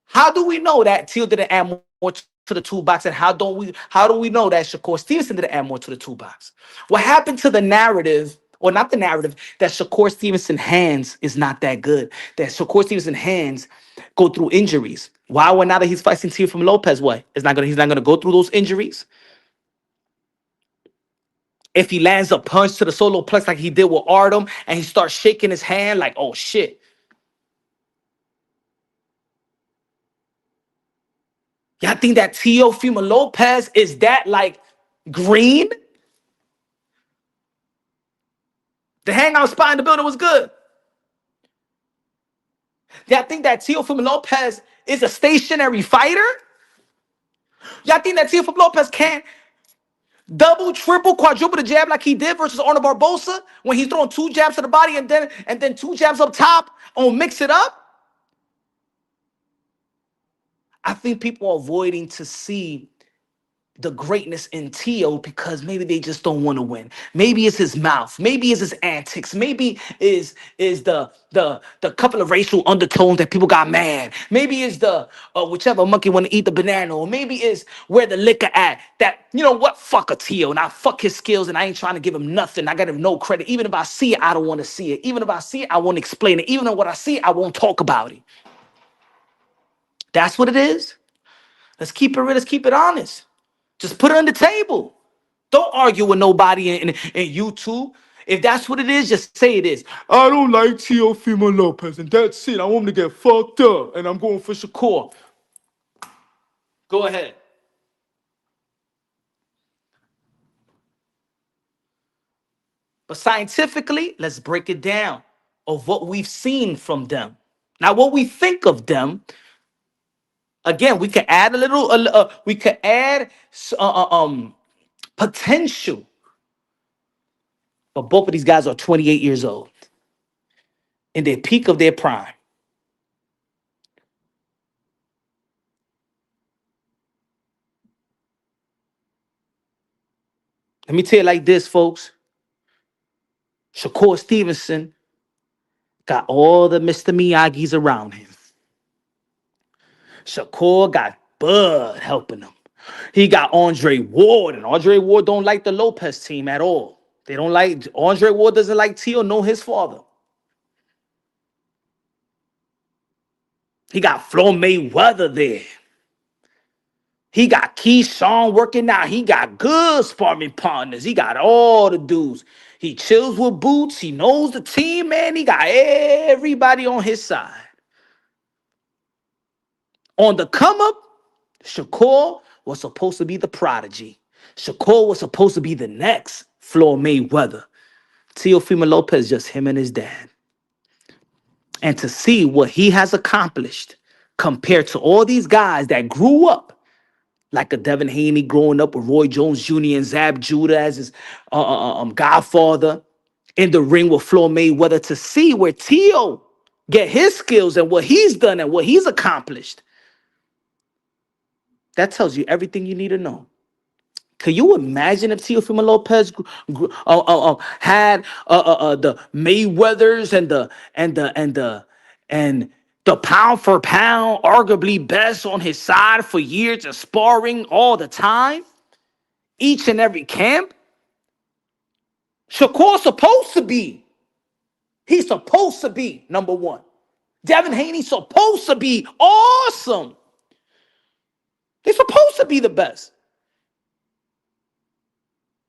How do we know that Teal didn't add more to the toolbox, and how do we know that Shakur Stevenson didn't add more to the toolbox? What happened to the narrative, or not the narrative, that Shakur Stevenson hands is not that good? That Shakur Stevenson hands go through injuries. Why? When now that he's fighting Teofimo Lopez, what? He's not gonna go through those injuries. If he lands a punch to the solo plex like he did with Artem, and he starts shaking his hand like, oh shit. Y'all think that Teofimo Lopez is that like green? The hangout spot in the building was good. Y'all think that Teofimo Lopez is a stationary fighter? Y'all think that Teofimo Lopez can't double, triple, quadruple the jab like he did versus Arnold Barbosa when he's throwing two jabs to the body and then two jabs up top on mix it up? I think people are avoiding to see the greatness in Tio because maybe they just don't want to win. Maybe it's his mouth. Maybe it's his antics. Maybe is the couple of racial undertones that people got mad. Maybe it's the whichever monkey want to eat the banana. Or maybe it's where the liquor at. That, you know what, fuck a Tio. And I fuck his skills and I ain't trying to give him nothing. I got him no credit. Even if I see it, I don't want to see it. Even if I see it, I won't explain it. Even if what I see, I won't talk about it. That's what it is. Let's keep it real. Let's keep it honest. Just put it on the table. Don't argue with nobody in YouTube. If that's what it is, just say it is. I don't like Teofimo Lopez, and that's it. I want him to get fucked up, and I'm going for Shakur. Go ahead. But scientifically, let's break it down of what we've seen from them. Now, what we think of them, again, we could add a little, we could add potential. But both of these guys are 28 years old in their peak of their prime. Let me tell you like this, folks. Shakur Stevenson got all the Mr. Miyagi's around him. Shakur got Bud helping him. He got Andre Ward, and Andre Ward don't like the Lopez team at all. They don't like, Andre Ward doesn't like Tio, nor his father. He got Flo Mayweather there. He got Keyshawn working out. He got good sparring partners. He got all the dudes. He chills with Boots. He knows the team, man. He got everybody on his side. On the come up, Shakur was supposed to be the prodigy. Shakur was supposed to be the next Floyd Mayweather. Teofimo Lopez, just him and his dad. And to see what he has accomplished compared to all these guys that grew up like a Devin Haney growing up with Roy Jones Jr. and Zab Judah as his godfather in the ring with Floyd Mayweather, to see where Tio get his skills and what he's done and what he's accomplished. That tells you everything you need to know. Can you imagine if Teofimo Lopez had the Mayweathers and the pound for pound, arguably best on his side for years and sparring all the time, each and every camp? Shakur's supposed to be. He's supposed to be number one. Devin Haney's supposed to be awesome. They're supposed to be the best.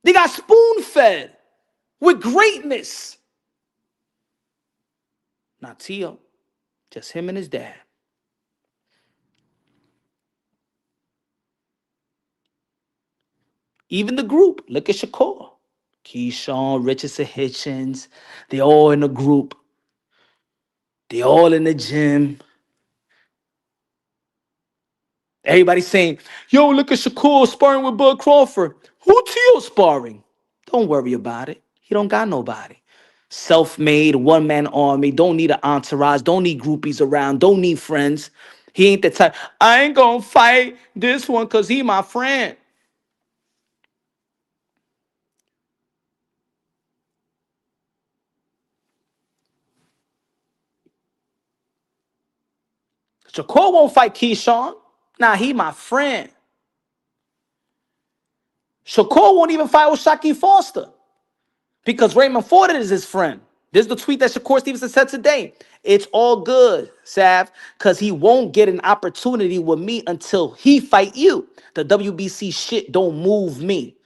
They got spoon-fed with greatness. Not Tio, just him and his dad. Even the group, look at Shakur. Keyshawn, Richardson, Hitchens, they all in the group. They all in the gym. Everybody's saying, yo, look at Shakur sparring with Bud Crawford. Who Tio sparring? Don't worry about it. He don't got nobody. Self-made, one-man army. Don't need an entourage. Don't need groupies around. Don't need friends. He ain't the type. I ain't gonna fight this one because he my friend. Shakur won't fight Keyshawn. Nah, he my friend. Shakur won't even fight Oshaki Foster because Raymond Ford is his friend. This is the tweet that Shakur Stevenson said today. It's all good, Sav, because he won't get an opportunity with me until he fight you. The WBC shit don't move me.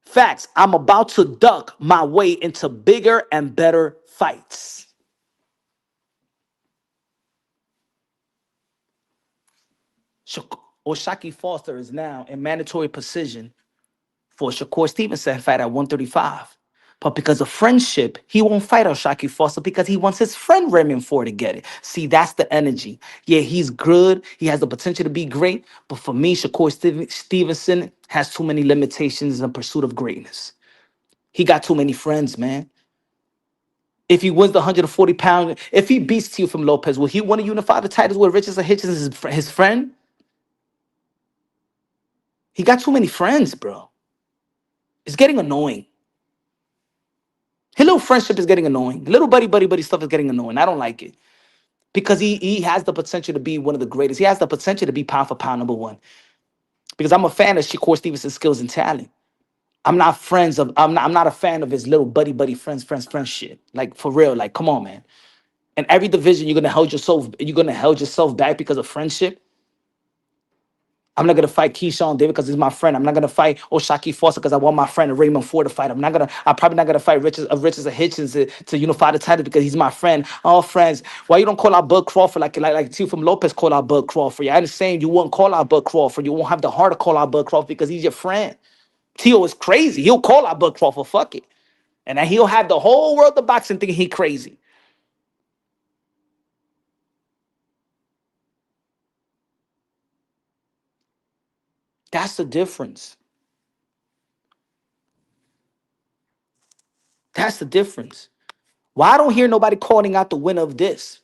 Facts, I'm about to duck my way into bigger and better fights. Oshaki Foster is now in mandatory position for Shakur Stevenson fight at 135. But because of friendship, he won't fight Oshaki Foster because he wants his friend Raymond Ford to get it. See, that's the energy. Yeah, he's good. He has the potential to be great. But for me, Shakur Stevenson has too many limitations in pursuit of greatness. He got too many friends, man. If he wins the 140 pound, if he beats Teofimo Lopez, will he want to unify the titles with Richardson Hitchens, his friend? He got too many friends, bro. It's getting annoying. His little friendship is getting annoying. Little buddy stuff is getting annoying. I don't like it. Because he has the potential to be one of the greatest. He has the potential to be pound for pound number one. Because I'm a fan of Shakur Stevenson's skills and talent. I'm not a fan of his little buddy friends shit. Like for real, like come on, man. In every division, you're gonna hold yourself back because of friendship. I'm not gonna fight Keyshawn David because he's my friend. I'm not gonna fight Oshaki Foster because I want my friend Raymond Ford to fight. I'm probably not gonna fight Richards or Hitchens to unify the title because he's my friend. All friends. Why you don't call out Bud Crawford like Teofimo Lopez call out Bud Crawford? Yeah, I understand you won't call out Bud Crawford. You won't have the heart to call out Bud Crawford because he's your friend. Tio is crazy. He'll call out Bud Crawford. Fuck it. And then he'll have the whole world of boxing thinking he crazy. That's the difference. That's the difference. Why I don't hear nobody calling out the winner of this?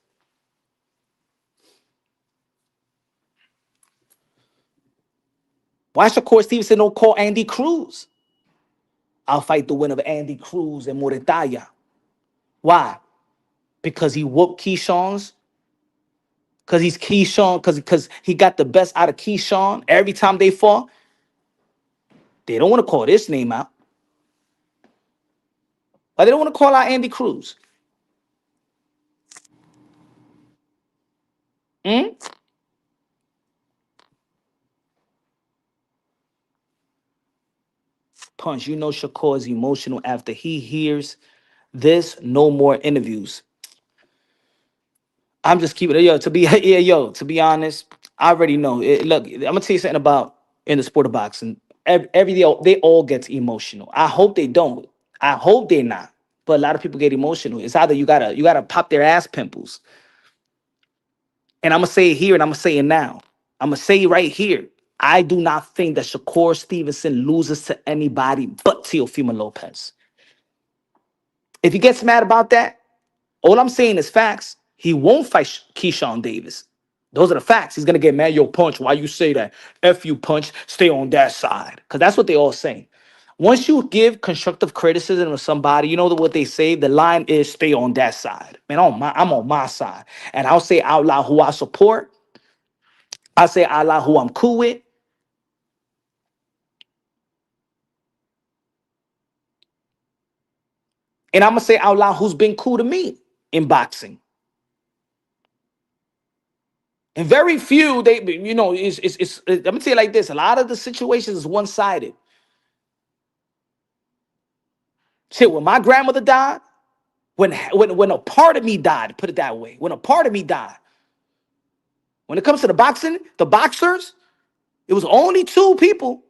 Why Shakur Stevenson don't call Andy Cruz? I'll fight the winner of Andy Cruz and Moretaya. Why? Because he whooped Keyshawn's. Because he's Keyshawn. Because he got the best out of Keyshawn every time they fought. They don't want to call this name out. But they don't want to call out Andy Cruz. Hmm? Punch, you know Shakur is emotional after he hears this. No more interviews. I'm just keeping it, to be honest, I already know. Look, I'm gonna tell you something about in the sport of boxing. They all get emotional. I hope they don't. I hope they're not. But a lot of people get emotional. It's either you gotta pop their ass pimples. And I'm gonna say it here and I'm gonna say it now. I'm gonna say it right here. I do not think that Shakur Stevenson loses to anybody but Teofimo Lopez. If he gets mad about that, all I'm saying is facts. He won't fight Keyshawn Davis. Those are the facts. He's gonna get mad. Yo, Punch, why you say that? F you, Punch. Stay on that side. Because that's what they all say. Once you give constructive criticism to somebody, you know what they say? The line is stay on that side. Man, I'm on my side. And I'll say out loud who I support. I'll say out loud who I'm cool with. And I'm gonna say out loud who's been cool to me in boxing. And very few, I'm gonna tell you like this: a lot of the situations is one-sided. Shit, when my grandmother died, when a part of me died, put it that way, when a part of me died. When it comes to the boxing, the boxers, it was only two people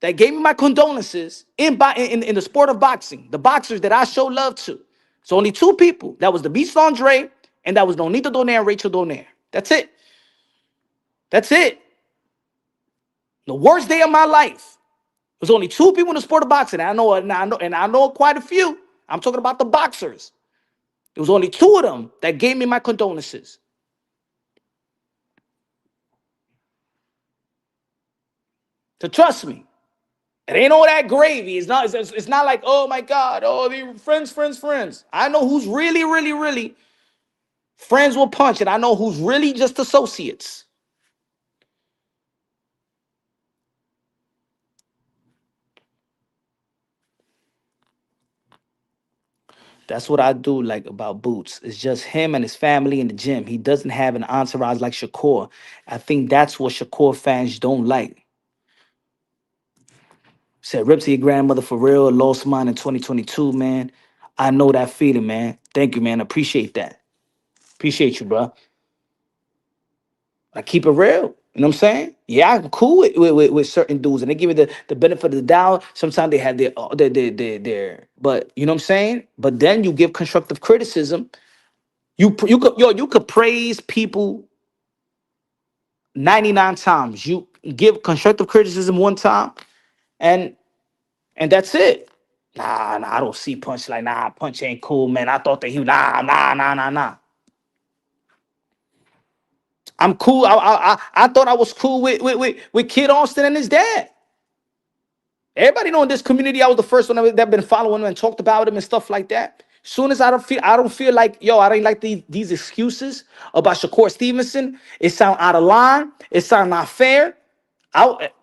that gave me my condolences in the sport of boxing. The boxers that I show love to. It's only two people. That was the Beast Andre, and that was Nonito Donaire and Rachel Donaire. That's it. That's it. The worst day of my life. There's only two people in the sport of boxing. And I know quite a few. I'm talking about the boxers. There was only two of them that gave me my condolences. So trust me, it ain't all that gravy. It's not like, oh my God, oh, they friends, friends, friends. I know who's really, really, really friends will punch, and I know who's really just associates. That's what I do like about Boots. It's just him and his family in the gym. He doesn't have an entourage like Shakur. I think that's what Shakur fans don't like. Said rip to your grandmother for real. Lost mine in 2022, man. I know that feeling, man. Thank you, man. Appreciate that. Appreciate you, bro. I keep it real. You know what I'm saying? Yeah, I'm cool with certain dudes, and they give you the benefit of the doubt. Sometimes they have but you know what I'm saying. But then you give constructive criticism. You could praise people 99 times. You give constructive criticism one time, and that's it. Nah, I don't see Punch like, nah, Punch ain't cool, man. I thought that nah. I'm cool. I thought I was cool with Kid Austin and his dad. Everybody know in this community, I was the first one that been following him and talked about him and stuff like that. Soon as I don't feel like, yo, I don't like these excuses about Shakur Stevenson. It sound out of line. It sound not fair.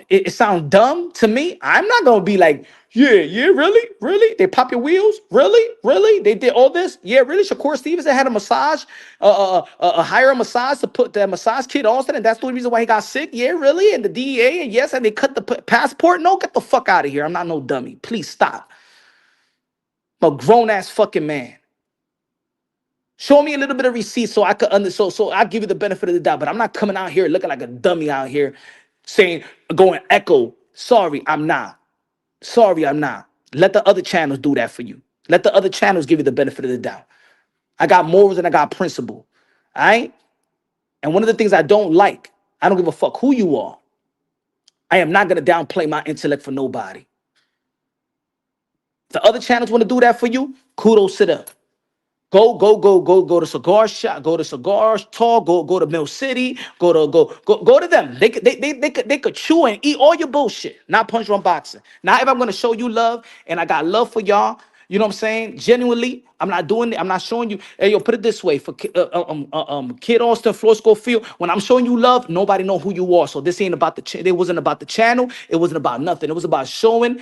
It sounds dumb to me. I'm not gonna be like, yeah, really. They pop your wheels, really. They did all this, yeah, really. Shakur Stevenson had a massage, hire a massage to put the massage Kid Austin, and that's the reason why he got sick. Yeah, really. And the DEA, and yes, and they cut the passport. No, get the fuck out of here. I'm not no dummy. Please stop. I'm a grown ass fucking man. Show me a little bit of receipt so I could so I give you the benefit of the doubt. But I'm not coming out here looking like a dummy out here saying, going echo. Sorry, I'm not. Sorry, I'm not. Let the other channels do that for you. Let the other channels give you the benefit of the doubt. I got morals and I got principle. All right? And one of the things I don't like, I don't give a fuck who you are. I am not going to downplay my intellect for nobody. If the other channels want to do that for you, kudos to them. Go to cigar shop, go to cigar talk, go to Mill City, go to them. They could chew and eat all your bullshit. Not Punch Drunk Boxing. Now, if I'm gonna show you love and I got love for y'all, you know what I'm saying? Genuinely, I'm not doing it. I'm not showing you. Hey, yo, put it this way: for Kid Austin, Floor Schofield, when I'm showing you love, nobody know who you are. So this ain't about it wasn't about the channel. It wasn't about nothing. It was about showing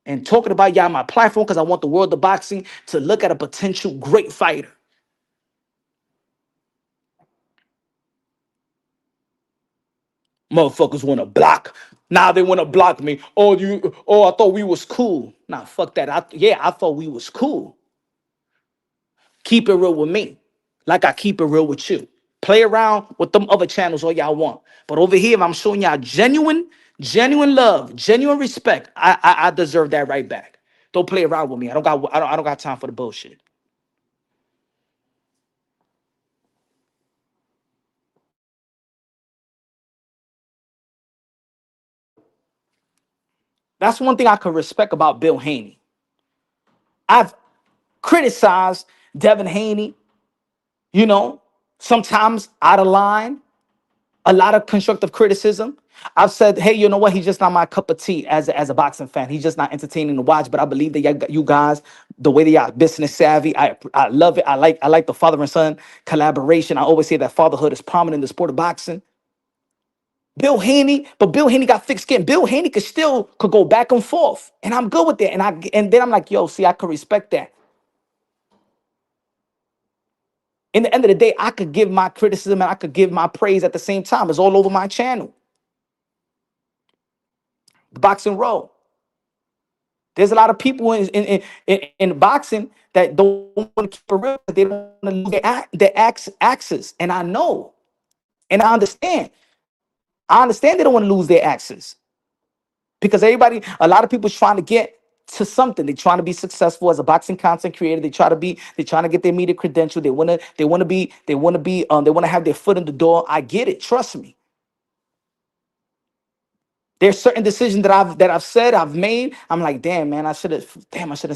and talking about y'all on my platform because I want the world of boxing to look at a potential great fighter. Motherfuckers want to block. Now they want to block me. I thought we was cool. Nah, fuck that. I thought we was cool. Keep it real with me. Like I keep it real with you. Play around with them other channels all y'all want. But over here, if I'm showing y'all genuine love, genuine respect, I deserve that right back. Don't play around with me. I don't got time for the bullshit. That's one thing I can respect about Bill Haney. I've criticized Devin Haney, you know, sometimes out of line, a lot of constructive criticism. I've said, hey, you know what? He's just not my cup of tea as a boxing fan. He's just not entertaining to watch. But I believe that you guys, the way they are business savvy, I love it. I like the father and son collaboration. I always say that fatherhood is prominent in the sport of boxing. Bill Haney got thick skin. Bill Haney could go back and forth, and I'm good with that. And then I'm like, yo, see, I could respect that. In the end of the day, I could give my criticism and I could give my praise at the same time. It's all over my channel, the Boxing Row. There's a lot of people in boxing that don't want to keep it real. They don't want to lose their access, and I know, and I understand. I understand they don't want to lose their access. Because a lot of people is trying to get to something. They're trying to be successful as a boxing content creator. They're trying to get their media credential. They want to have their foot in the door. I get it. Trust me. There's certain decisions that I've said, I've made. I'm like, damn, man, I shouldn't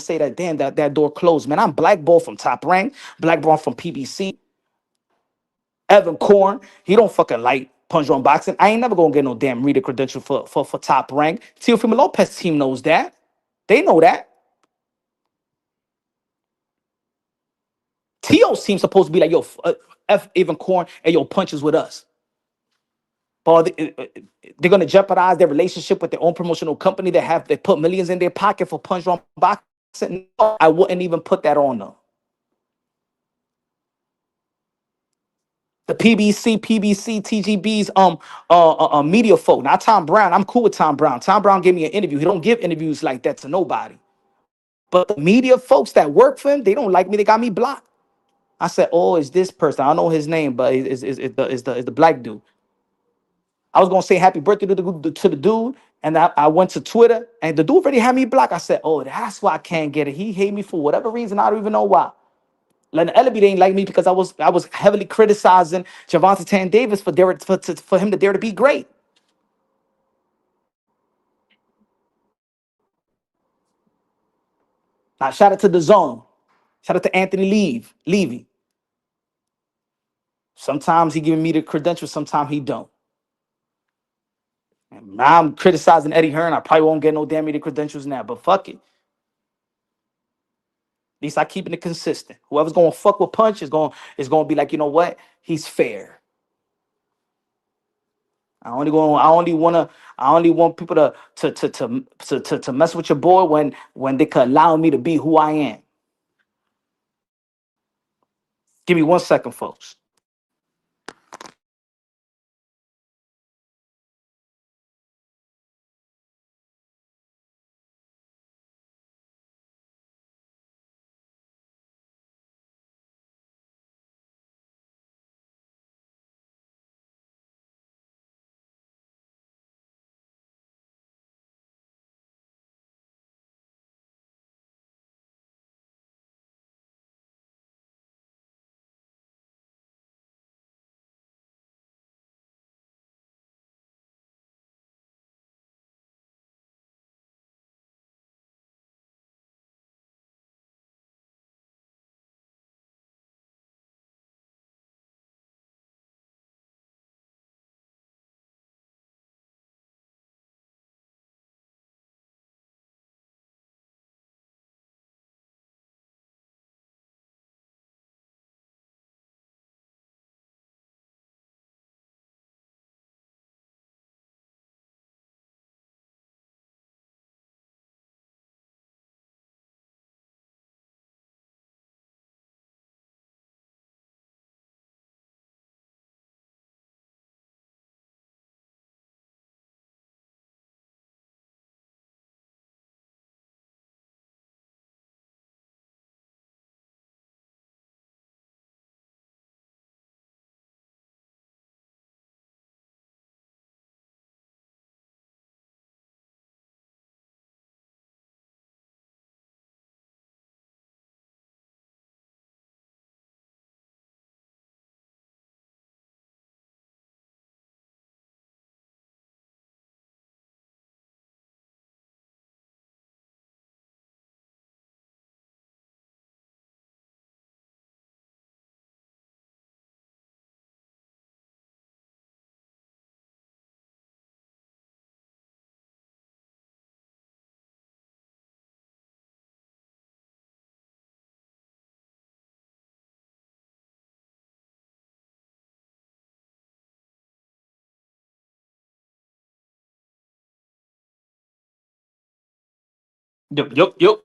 say that. Damn, that door closed, man. I'm blackballed from Top Rank, blackballed from PBC. Evan Korn, he don't fucking like Punch Drunk Boxing. I ain't never gonna get no damn reader credential for Top Rank. Teofimo Lopez team knows that. They know that. Tio's team supposed to be like, yo, F Evan Korn and yo, punches with us. But they're gonna jeopardize their relationship with their own promotional company that put millions in their pocket for Punch Drunk Boxing. No, I wouldn't even put that on them. The PBC, TGB's media folk. Not Tom Brown. I'm cool with Tom Brown. Tom Brown gave me an interview. He don't give interviews like that to nobody. But the media folks that work for him, they don't like me. They got me blocked. I said, "Oh, it's this person. I don't know his name, but it's the black dude." I was gonna say happy birthday to the dude, and I went to Twitter, and the dude already had me blocked. I said, "Oh, that's why I can't get it. He hate me for whatever reason. I don't even know why." Len Ellaby didn't like me because I was heavily criticizing Javante Tan Davis for him to dare to be great. Now shout out to the Zone. Shout out to Anthony Levy. Sometimes he giving me the credentials, sometimes he don't. And now I'm criticizing Eddie Hearn. I probably won't get no damn media credentials now, but fuck it. At least I keeping it consistent. Whoever's gonna fuck with Punch is gonna be like, you know what? He's fair. I only want people to mess with your boy when they could allow me to be who I am. Give me 1 second, folks. Yup.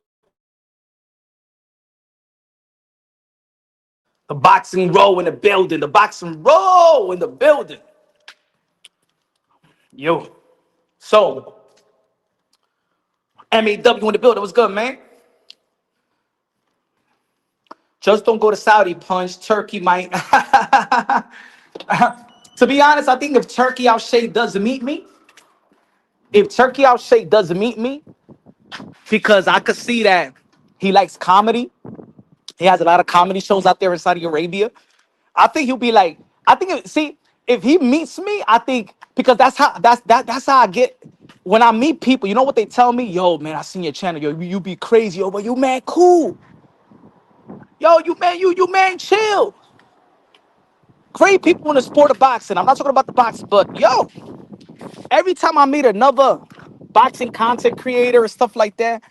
The boxing row in the building. The boxing row in the building. Yo. So, MAW in the building. What's good, man? Just don't go to Saudi, Punch. Turkey might. To be honest, I think if Turkey Al Sheikh doesn't meet me, because I could see that he likes comedy. He has a lot of comedy shows out there in Saudi Arabia. I think he'll be like, I think, see, if he meets me, I think, because that's how I get. when I meet people, you know what they tell me? Yo, man, I seen your channel. Yo, you be crazy. Yo, but you man cool. Yo, you man chill. Great people in the sport of boxing. I'm not talking about the boxing, but yo, every time I meet another boxing content creator and stuff like that,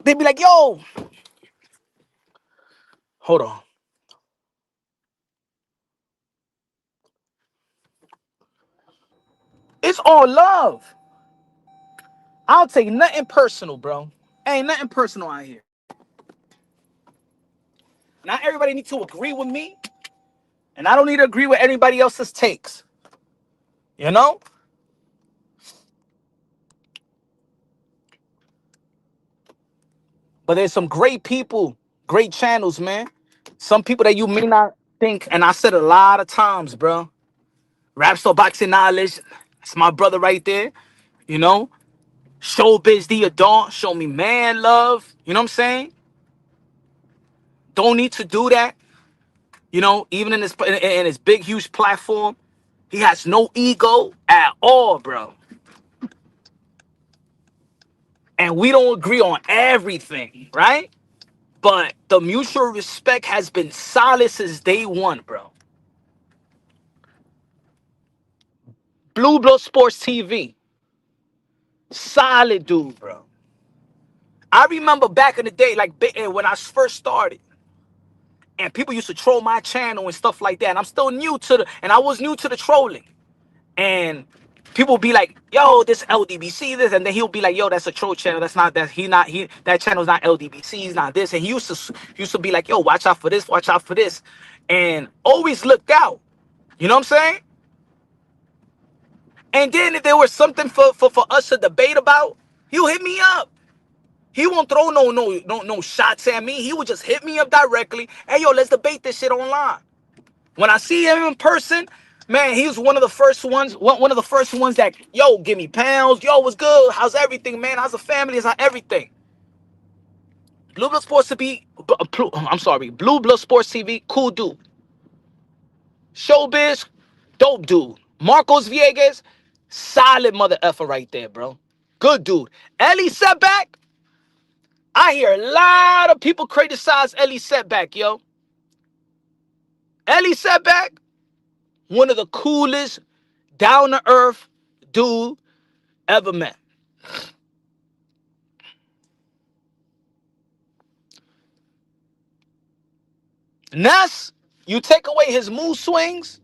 they be like, yo, hold on. It's all love. I'll take nothing personal, bro. Ain't nothing personal out here. Not everybody needs to agree with me, and I don't need to agree with everybody else's takes. You know? But there's some great people, great channels, man. Some people that you may not think, and I said a lot of times, bro. Rap Star Boxing Knowledge, that's my brother right there. You know? Showbiz the adult, show me man love. You know what I'm saying? Don't need to do that. You know, even in his big, huge platform, he has no ego at all, bro. And we don't agree on everything, right? But the mutual respect has been solid since day one, bro. Blue Blood Sports TV, solid dude, bro. I remember back in the day, like when I first started, and people used to troll my channel and stuff like that. And I'm still new to and I was new to the trolling. And people be like, yo, this LDBC, this, and then he'll be like, yo, that's a troll channel. That's not that channel's not LDBC, he's not this. And he used to be like, yo, watch out for this, watch out for this. And always looked out. You know what I'm saying? And then if there was something for us to debate about, he'll hit me up. He won't throw no shots at me. He would just hit me up directly. Hey, yo, let's debate this shit online. When I see him in person, man, he was one of the first ones. One of the first ones that, yo, give me pounds. Yo, what's good? How's everything, man? How's the family? How's everything? Blue Blood Sports TV. I'm sorry, Blue Blood Sports TV. Cool dude. Showbiz, dope dude. Marcos Viegas, solid mother effer right there, bro. Good dude. Ellie Setback. I hear a lot of people criticize Ellie Setback, yo. Ellie Setback, one of the coolest, down to earth dude ever met. Ness, you take away his mood swings.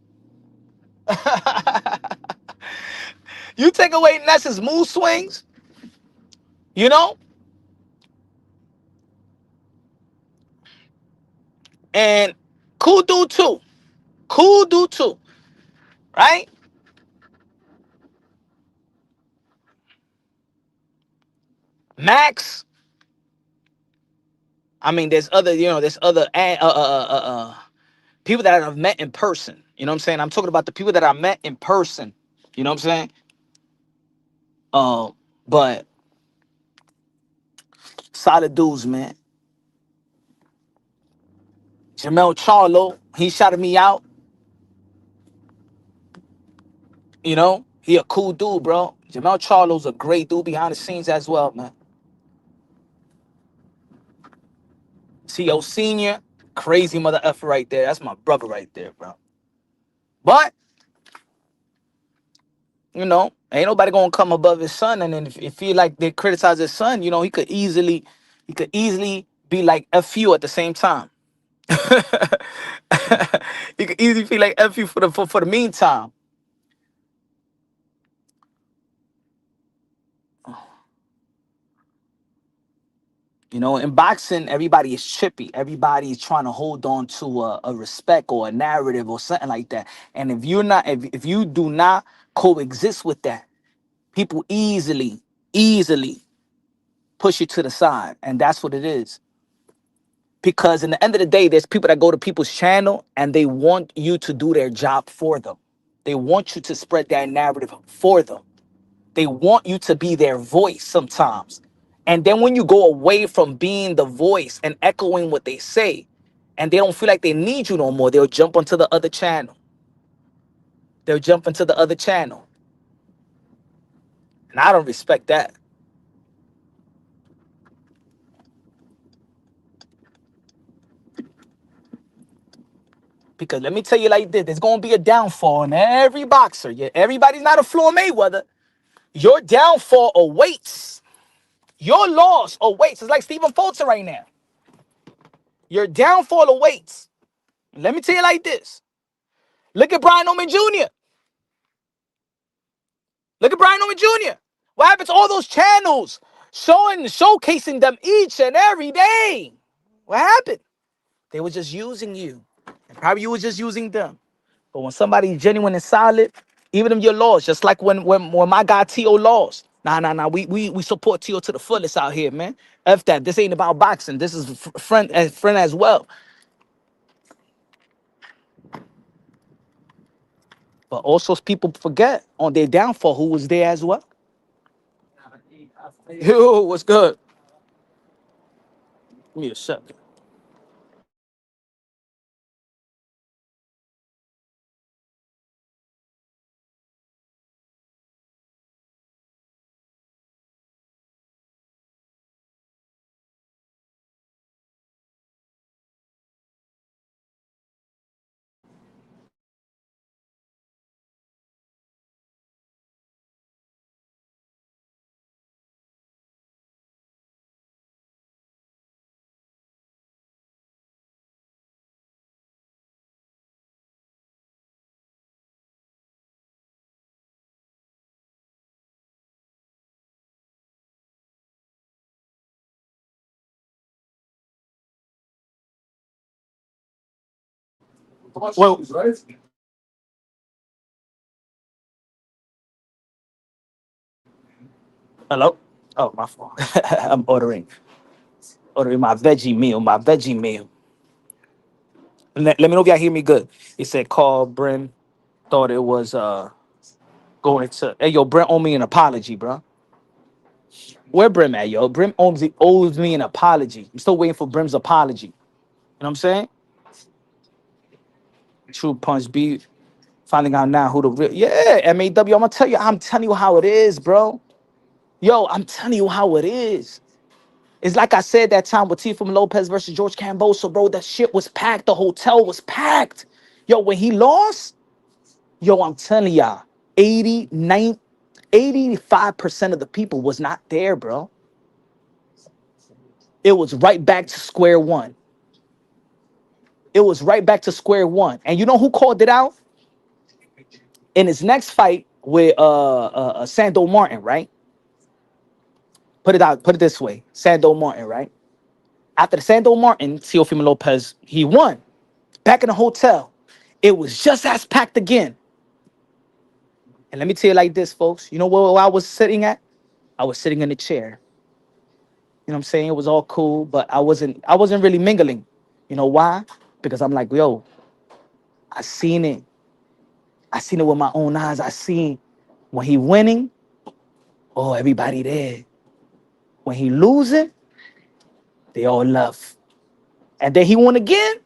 You take away Ness's mood swings, you know, and cool dude too. Cool dude too, right? Max. I mean, there's other people that I've met in person. You know what I'm saying? I'm talking about the people that I met in person. You know what I'm saying? But solid dudes, man. Jamel Charlo, he shouted me out. You know, he a cool dude, bro. Jamel Charlo's a great dude behind the scenes as well, man. CO Senior, crazy mother effer right there. That's my brother right there, bro. But you know, ain't nobody gonna come above his son. And then if he like they criticize his son, you know, he could easily be like F you at the same time. He could easily feel like F you for the meantime. You know, in boxing, everybody is chippy. Everybody is trying to hold on to a respect or a narrative or something like that. And if you do not coexist with that, people easily push you to the side. And that's what it is. Because in the end of the day, there's people that go to people's channel and they want you to do their job for them. They want you to spread that narrative for them. They want you to be their voice sometimes. And then when you go away from being the voice and echoing what they say, and they don't feel like they need you no more, they'll jump onto the other channel. They'll jump into the other channel. And I don't respect that. Because let me tell you like this, there's gonna be a downfall in every boxer. Yeah, everybody's not a Floyd Mayweather. Your downfall awaits. Your loss awaits. It's like Stephen Fulton right now. Your downfall awaits. Let me tell you like this. Look at Brian Oman Jr. Look at Brian Oman Jr. What happened to all those channels showcasing them each and every day? What happened? They were just using you. And probably you were just using them. But when somebody's genuine and solid, even if you're lost, just like when my guy Tio lost. Nah. We support Tio to the fullest out here, man. F that. This ain't about boxing. This is friend as well. But also people forget on their downfall who was there as well. Yo, what's good? Give me a second. Well, hello? Oh, my fault. I'm ordering my veggie meal, Let me know if y'all hear me good. He said call Bryn, thought it was going to hey yo, Brent owe me an apology, bro. Where Brim at, yo? Brim owes me an apology. I'm still waiting for Brim's apology. You know what I'm saying? True punch beat. Finding out now who the real MAW. I'm telling you how it is, bro. Yo, I'm telling you how it is. It's like I said that time with Teofimo Lopez versus George Camboso, bro. That shit was packed. The hotel was packed. Yo, when he lost, yo, I'm telling y'all, 89, 85% of the people was not there, bro. It was right back to square one. It was right back to square one. And you know who called it out? In his next fight with Sando Martin, right? Put it this way. Sando Martin, right? After the Sando Martin, Teofimo Lopez, he won. Back in the hotel. It was just as packed again. And let me tell you like this, folks. You know where I was sitting at? I was sitting in a chair. You know what I'm saying? It was all cool, but I wasn't really mingling. You know why? Because I'm like, yo, I seen it. I seen it with my own eyes. I seen when he winning, oh, everybody there. When he losing, they all love. And then he won again,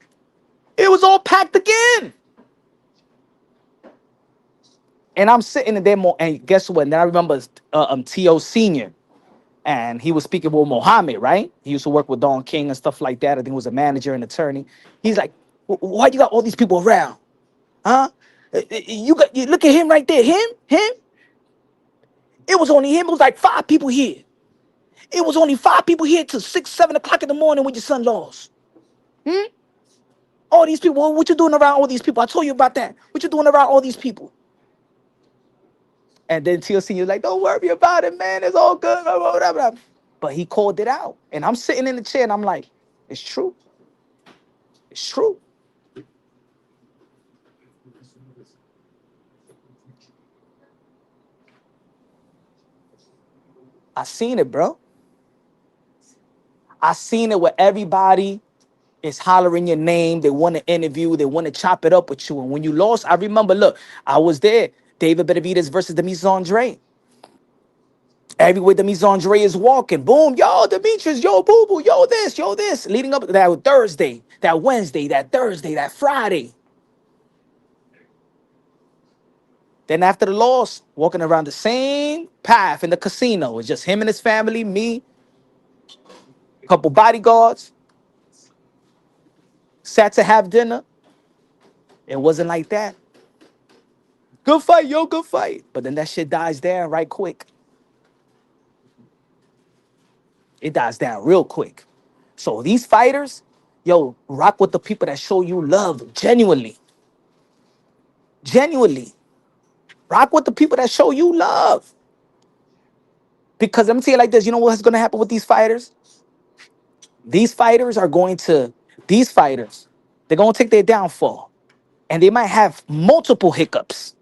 it was all packed again. And I'm sitting in there more, and guess what? And then I remember T.O. Senior, and he was speaking with Mohammed, right? He used to work with Don King and stuff like that. I think he was a manager and attorney. He's like, why you got all these people around? Huh? You look at him right there. Him. It was only him. It was like 5 people here. It was only 5 people here till 6, 7 o'clock in the morning when your son lost. Hmm? All these people, what you doing around all these people? I told you about that. What you doing around all these people? And then TLC is like, don't worry about it, man. It's all good. Blah, blah, blah, blah. But he called it out. And I'm sitting in the chair and I'm like, it's true. It's true. I seen it, bro. I seen it where everybody is hollering your name. They want to interview. They want to chop it up with you. And when you lost, I remember, look, I was there. David Benavidez versus Demetrius Andre. Everywhere Demetrius Andre is walking, boom, yo, Demetrius, yo, boo boo, yo, this. Leading up to that Thursday, that Wednesday, that Thursday, that Friday. Then after the loss, walking around the same path in the casino. It's just him and his family, me, a couple bodyguards, sat to have dinner. It wasn't like that. Good fight, yo, good fight. But then that shit dies down right quick. It dies down real quick. So these fighters, yo, rock with the people that show you love genuinely. Genuinely. Rock with the people that show you love. Because let me tell you like this, you know what's going to happen with these fighters? These fighters are going to, these fighters, they're going to take their downfall. And they might have multiple hiccups.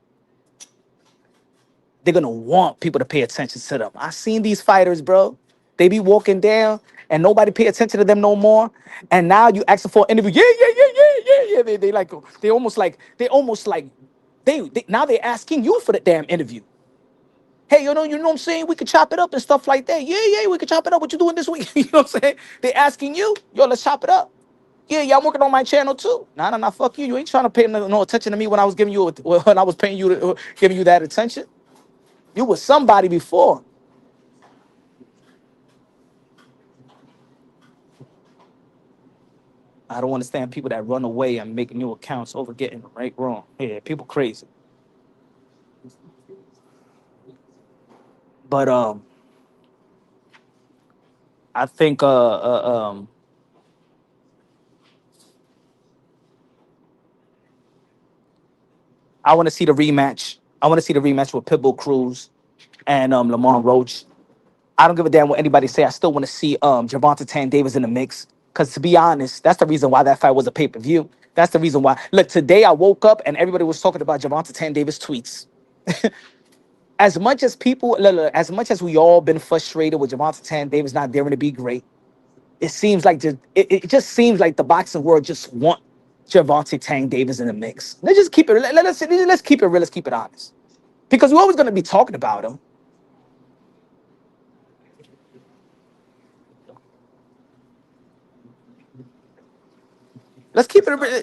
They're going to want people to pay attention to them. I seen these fighters, bro. They be walking down and nobody pay attention to them no more. And now you ask them for an interview. Yeah. They almost like, now they're asking you for the damn interview. Hey, you know what I'm saying? We could chop it up and stuff like that. Yeah, we could chop it up. What you doing this week? You know what I'm saying? They asking you, yo, let's chop it up. Yeah, I'm working on my channel too. Nah, fuck you. You ain't trying to pay no attention to me when I was when I was paying you, giving you that attention. You was somebody before. I don't understand people that run away and make new accounts over getting it right wrong. Yeah, people crazy. But I think I want to see the rematch. I want to see the rematch with Pitbull Cruz and Lamont Roach. I don't give a damn what anybody say. I still want to see Gervonta Tan Davis in the mix. Because to be honest, that's the reason why that fight was a pay-per-view. That's the reason why. Look, today I woke up and everybody was talking about Gervonta Tan Davis tweets. As much as people, look, as much as we all been frustrated with Gervonta Tan Davis not daring to be great, it seems like it just seems like the boxing world just want Gervonta Tan Davis in the mix. Let's just keep it. Let's keep it real. Let's keep it honest. Because we're always going to be talking about him. Let's keep it real.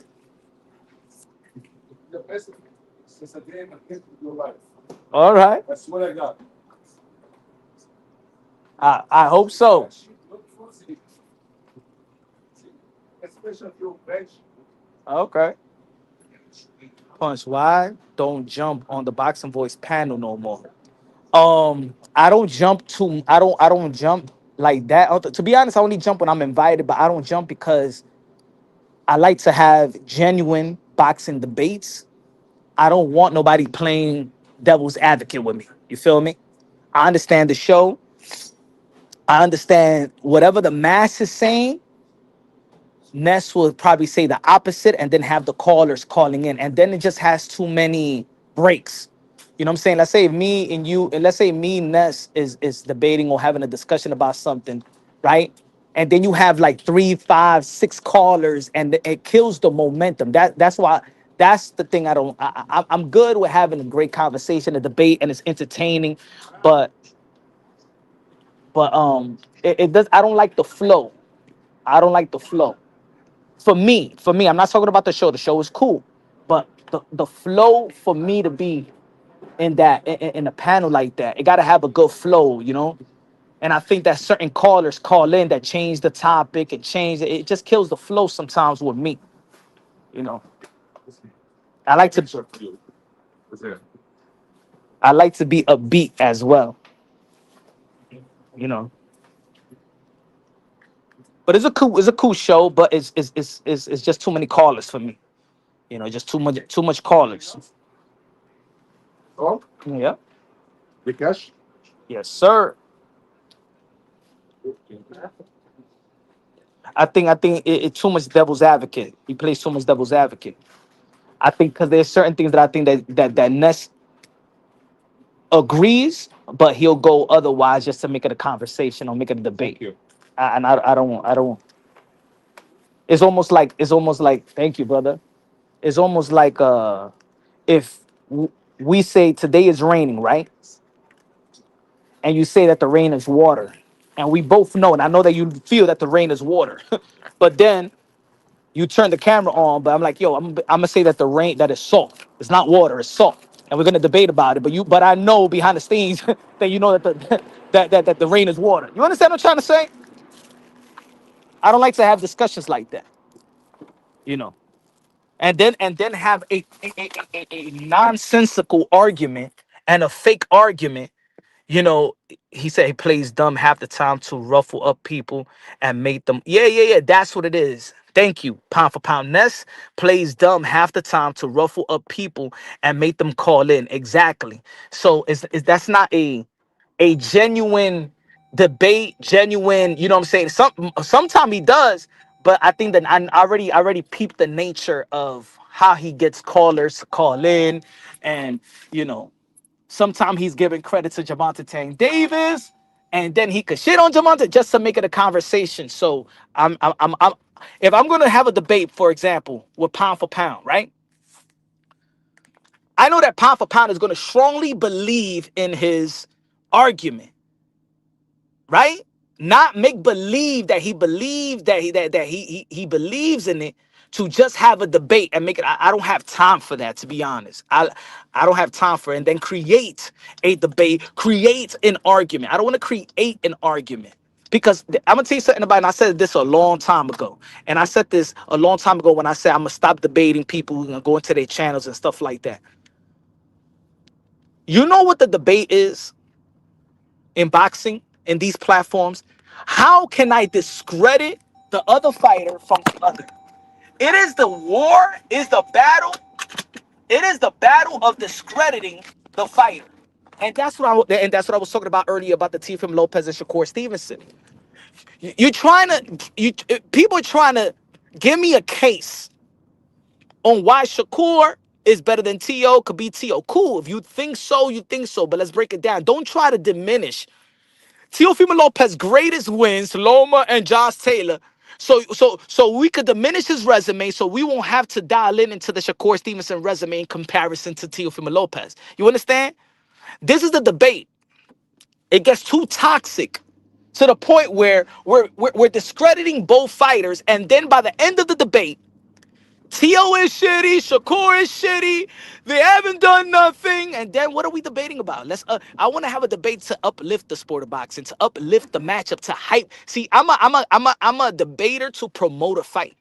All right. That's what I got. I hope so. Okay. Punch. Why don't jump on the Boxing Voice panel no more? I don't jump to. I don't jump like that. To be honest, I only jump when I'm invited, but I don't jump because I like to have genuine boxing debates. I don't want nobody playing devil's advocate with me. You feel me? I understand the show. I understand whatever the mass is saying. Ness will probably say the opposite and then have the callers calling in. And then it just has too many breaks. You know what I'm saying? Let's say if me and you, and let's say me and Ness is debating or having a discussion about something, right? And then you have like 3, 5, 6 callers and it kills the momentum. That's why that's the thing I don't I'm good with having a great conversation, a debate, and it's entertaining, but it does I don't like the flow. I don't like the flow. For me, I'm not talking about the show. The show is cool, but the flow for me to be in that in a panel like that, it got to have a good flow, you know. And I think that certain callers call in that change the topic and change it. It just kills the flow sometimes with me, you know. I like to I like to be upbeat as well, you know. But it's a cool show, but it's just too many callers for me, you know. Just too much callers. Oh, Yeah. Vikash? Yes, sir. I think it too much devil's advocate. He plays too much devil's advocate. I think because there's certain things that I think that Ness agrees, but he'll go otherwise just to make it a conversation or make it a debate. Thank you. I don't. It's almost like thank you, brother. It's almost like if we say today is raining, right? And you say that the rain is water, and we both know, and I know that you feel that the rain is water, but then you turn the camera on, but I'm like, yo, I'm gonna say that the rain that is salt. It's not water, it's salt. and we're gonna debate about it. But I know behind the scenes that you know that the that the rain is water. You understand what I'm trying to say? I don't like to have discussions like that, you know, and then have a nonsensical argument and a fake argument. You know, he said he plays dumb half the time to ruffle up people and make them. Yeah, yeah, yeah. That's what it is. Thank you. Pound for pound. Ness plays dumb half the time to ruffle up people and make them call in. Exactly. So is that's not a genuine debate, genuine, you know what I'm saying? Sometimes he does, but I think that I already peeped the nature of how he gets callers to call in. And you know, sometimes he's giving credit to Javante Tank Davis, and then he could shit on Javante just to make it a conversation. So I'm if I'm gonna have a debate, for example, with pound for pound, right? I know that pound for pound is gonna strongly believe in his argument, right? Not make believe that he believes that he believes in it to just have a debate and make it. I don't have time for that, to be honest. I don't have time for it. And then create a debate, create an argument. I don't want to create an argument. Because I'm gonna tell you something about it, and I said this a long time ago. And I said this a long time ago when I said I'm gonna stop debating people and go into their channels and stuff like that. You know what the debate is in boxing, in these platforms? How can I discredit the other fighter from the other? It is the war, is the battle. It is the battle of discrediting the fighter. And that's what I was talking about earlier about the Teofimo Lopez and Shakur Stevenson. You're trying to people are trying to give me a case on why Shakur is better than T.O. could be T.O. Cool. If you think so, you think so. But let's break it down. Don't try to diminish Teofimo Lopez's greatest wins, Loma and Josh Taylor. So we could diminish his resume so we won't have to dial in into the Shakur Stevenson resume in comparison to Teofimo Lopez. You understand? This is the debate. It gets too toxic to the point where we're discrediting both fighters, and then by the end of the debate, T.O. is shitty, Shakur is shitty, they haven't done nothing, and then what are we debating about? I want to have a debate to uplift the sport of boxing, to uplift the matchup, to hype. See, I'm a debater to promote a fight.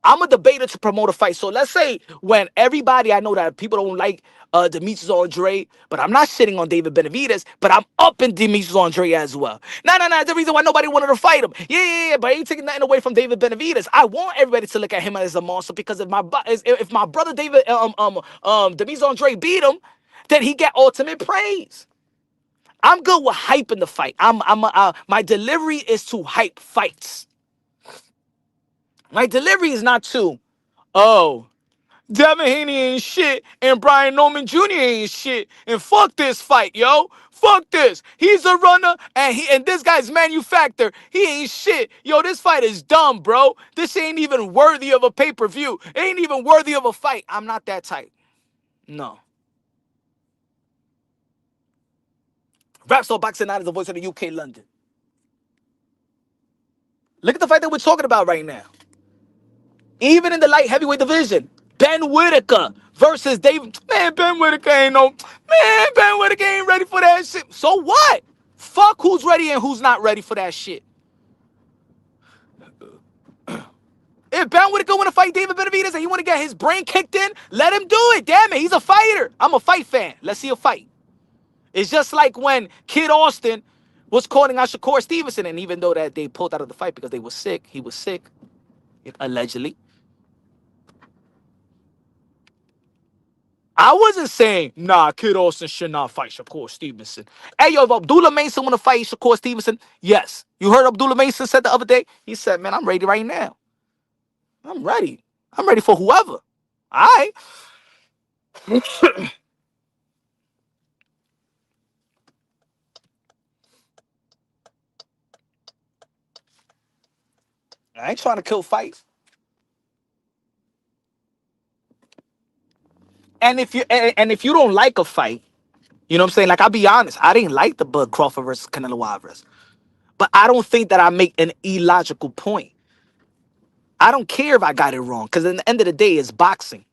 I'm a debater to promote a fight. So let's say when everybody, I know that people don't like Demetrius Andre, but I'm not shitting on David Benavidez, but I'm up in Demetrius Andre as well. No, no, no. That's the reason why nobody wanted to fight him. Yeah, yeah, yeah. But I ain't taking nothing away from David Benavidez. I want everybody to look at him as a monster because if my brother David Demetrius Andre beat him, then he get ultimate praise. I'm good with hyping the fight. My delivery is to hype fights. My delivery is not to, oh, Devin Haney ain't shit and Brian Norman Jr. ain't shit. And fuck this fight, yo. Fuck this. He's a runner and this guy's manufacturer. He ain't shit. Yo, this fight is dumb, bro. This ain't even worthy of a pay-per-view. It ain't even worthy of a fight. I'm not that type. No. Rap Soul Boxing Night is the voice of the UK London. Look at the fight that we're talking about right now. Even in the light heavyweight division, Ben Whitaker versus David. Man, Ben Whitaker ain't no. Man, Ben Whitaker ain't ready for that shit. So what? Fuck who's ready and who's not ready for that shit. If Ben Whitaker want to fight David Benavidez and he want to get his brain kicked in, let him do it. Damn it, he's a fighter. I'm a fight fan. Let's see a fight. It's just like when Kid Austin was calling out Shakur Stevenson, and even though that they pulled out of the fight because they were sick, he was sick, allegedly. I wasn't saying, nah, Kid Austin should not fight Shakur Stevenson. Hey, yo, if Abdullah Mason want to fight Shakur Stevenson, yes. You heard Abdullah Mason said the other day? He said, man, I'm ready right now. I'm ready. I'm ready for whoever. All right. I ain't trying to kill fights. And if you don't like a fight, you know what I'm saying? Like, I'll be honest. I didn't like the Bud Crawford versus Canelo Alvarez. But I don't think that I make an illogical point. I don't care if I got it wrong. Because at the end of the day, it's boxing.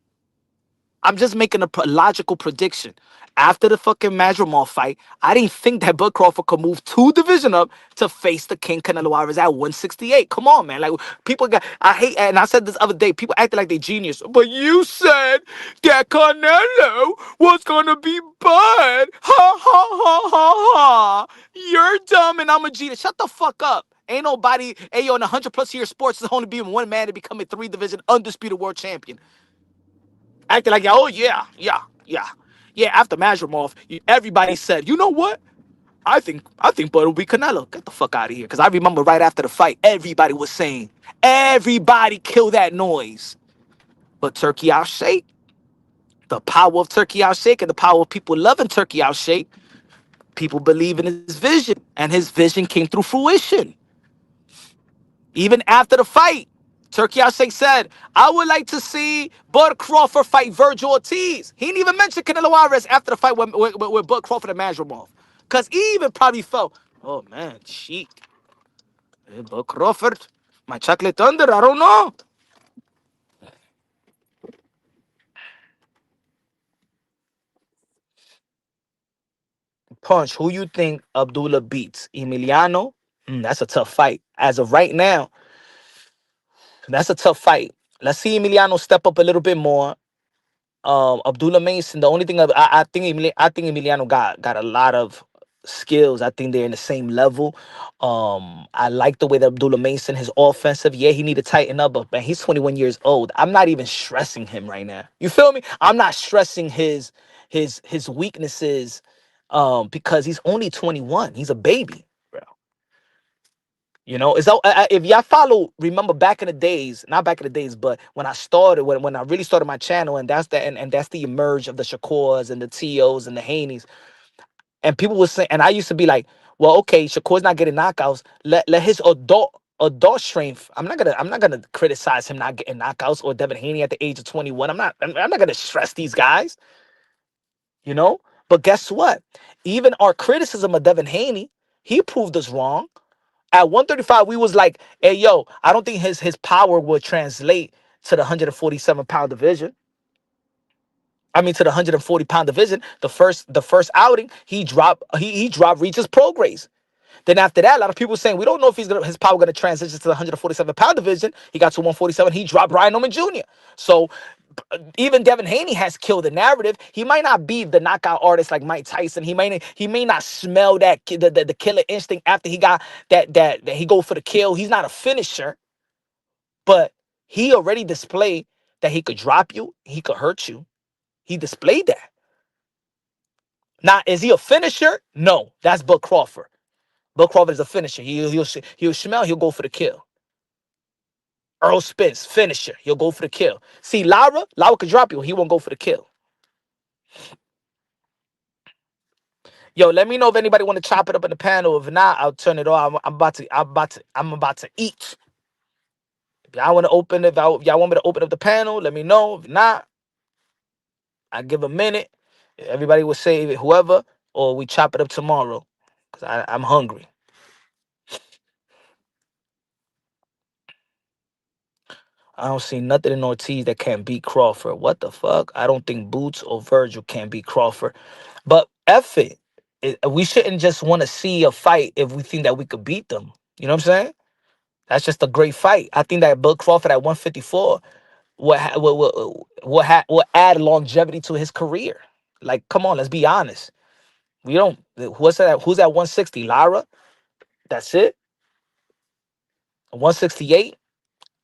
I'm just making a logical prediction. After the fucking Madrimov fight, I didn't think that Bud Crawford could move 2 division up to face the King Canelo Alvarez at 168. Come on, man. Like, people got, I hate, and I said this other day, people acting like they genius. But you said that Canelo was gonna be Bud. Ha ha ha ha ha. You're dumb and I'm a genius. Shut the fuck up. Ain't nobody, hey yo, in 100+ year sports, there's only been one man to become a 3 division undisputed world champion. Acting like, oh yeah, yeah, yeah, yeah. After Mazurov, everybody said, you know what? I think Bud will be Canelo. Get the fuck out of here. Because I remember right after the fight, everybody was saying, everybody kill that noise. But Turkey Al Sheikh, the power of Turkey Al Sheikh and the power of people loving Turkey Al Sheikh, people believe in his vision, and his vision came through fruition. Even after the fight, Turkey Al Sheikh said, I would like to see Bud Crawford fight Virgil Ortiz. He didn't even mention Canelo Alvarez after the fight with Bud Crawford and Mazurov. Because he even probably felt, oh man, shit. Bud Crawford, my chocolate thunder, I don't know. Punch, who you think Abdullah beats? Emiliano? That's a tough fight. As of right now, that's a tough fight. Let's see Emiliano step up a little bit more. Abdullah Mason. The only thing I think Emiliano got a lot of skills. I think they're in the same level. I like the way that Abdullah Mason, his offensive. Yeah, he need to tighten up, but man, he's 21 years old. I'm not even stressing him right now. You feel me? I'm not stressing his weaknesses. Because he's only 21. He's a baby, bro. You know, it's if y'all follow, remember back in the days, not back in the days, but when I started, when I really started my channel, and that's the emerge of the Shakors and the Tos and the Haneys, and people were saying, and I used to be like, well, okay, Shakur's not getting knockouts. Let his adult strength. I'm not gonna criticize him not getting knockouts or Devin Haney at the age of 21. I'm not gonna stress these guys, you know. But guess what? Even our criticism of Devin Haney, he proved us wrong. At 135, we was like, hey, yo, I don't think his power would translate to the 147-pound division. I mean, to the 140-pound division. The first outing, he dropped Regis Prograis. Then after that, a lot of people saying we don't know if his power gonna transition to the 147-pound division. He got to 147. He dropped Ryan Norman Jr. So even Devin Haney has killed the narrative. He might not be the knockout artist like Mike Tyson. He may not smell that the killer instinct after he got that he go for the kill. He's not a finisher, but he already displayed that he could drop you, he could hurt you. He displayed that. Now, is he a finisher? No, that's Bud Crawford. Bud Crawford is a finisher. He'll smell. He'll go for the kill. Earl Spence, finisher. He'll go for the kill. See, Lara could drop you. He won't go for the kill. Yo, let me know if anybody want to chop it up in the panel. If not, I'll turn it off. I'm about to eat. If y'all want to if y'all want me to open up the panel, let me know. If not, I give a minute. Everybody will say whoever, or we chop it up tomorrow. Cause I'm hungry. I don't see nothing in Ortiz that can beat Crawford. What the fuck? I don't think Boots or Virgil can beat Crawford. But F it. We shouldn't just want to see a fight if we think that we could beat them. You know what I'm saying? That's just a great fight. I think that Bud Crawford at 154 will add longevity to his career. Like, come on, let's be honest. We don't. Who's at 160? Lara. That's it. 168.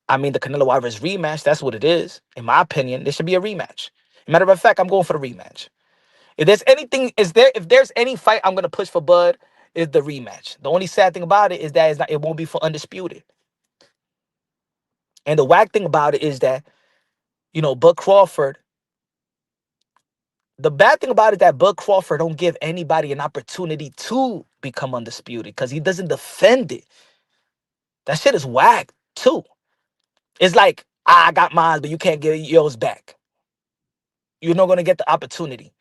I mean, the Canelo Alvarez rematch. That's what it is. In my opinion, there should be a rematch. Matter of fact, I'm going for the rematch. If there's any fight I'm gonna push for Bud, is the rematch. The only sad thing about it is that it won't be for undisputed. And the whack thing about it is that, Bud Crawford. The bad thing about it is that Bud Crawford don't give anybody an opportunity to become undisputed because he doesn't defend it. That shit is whack too. It's like, I got mine, but you can't get yours back. You're not gonna get the opportunity.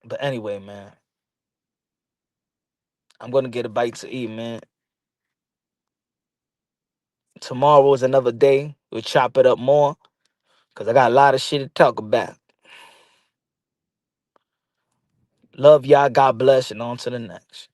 But anyway, man, I'm gonna get a bite to eat, man. Tomorrow is another day. We'll chop it up more because I got a lot of shit to talk about. Love y'all. God bless, and on to the next.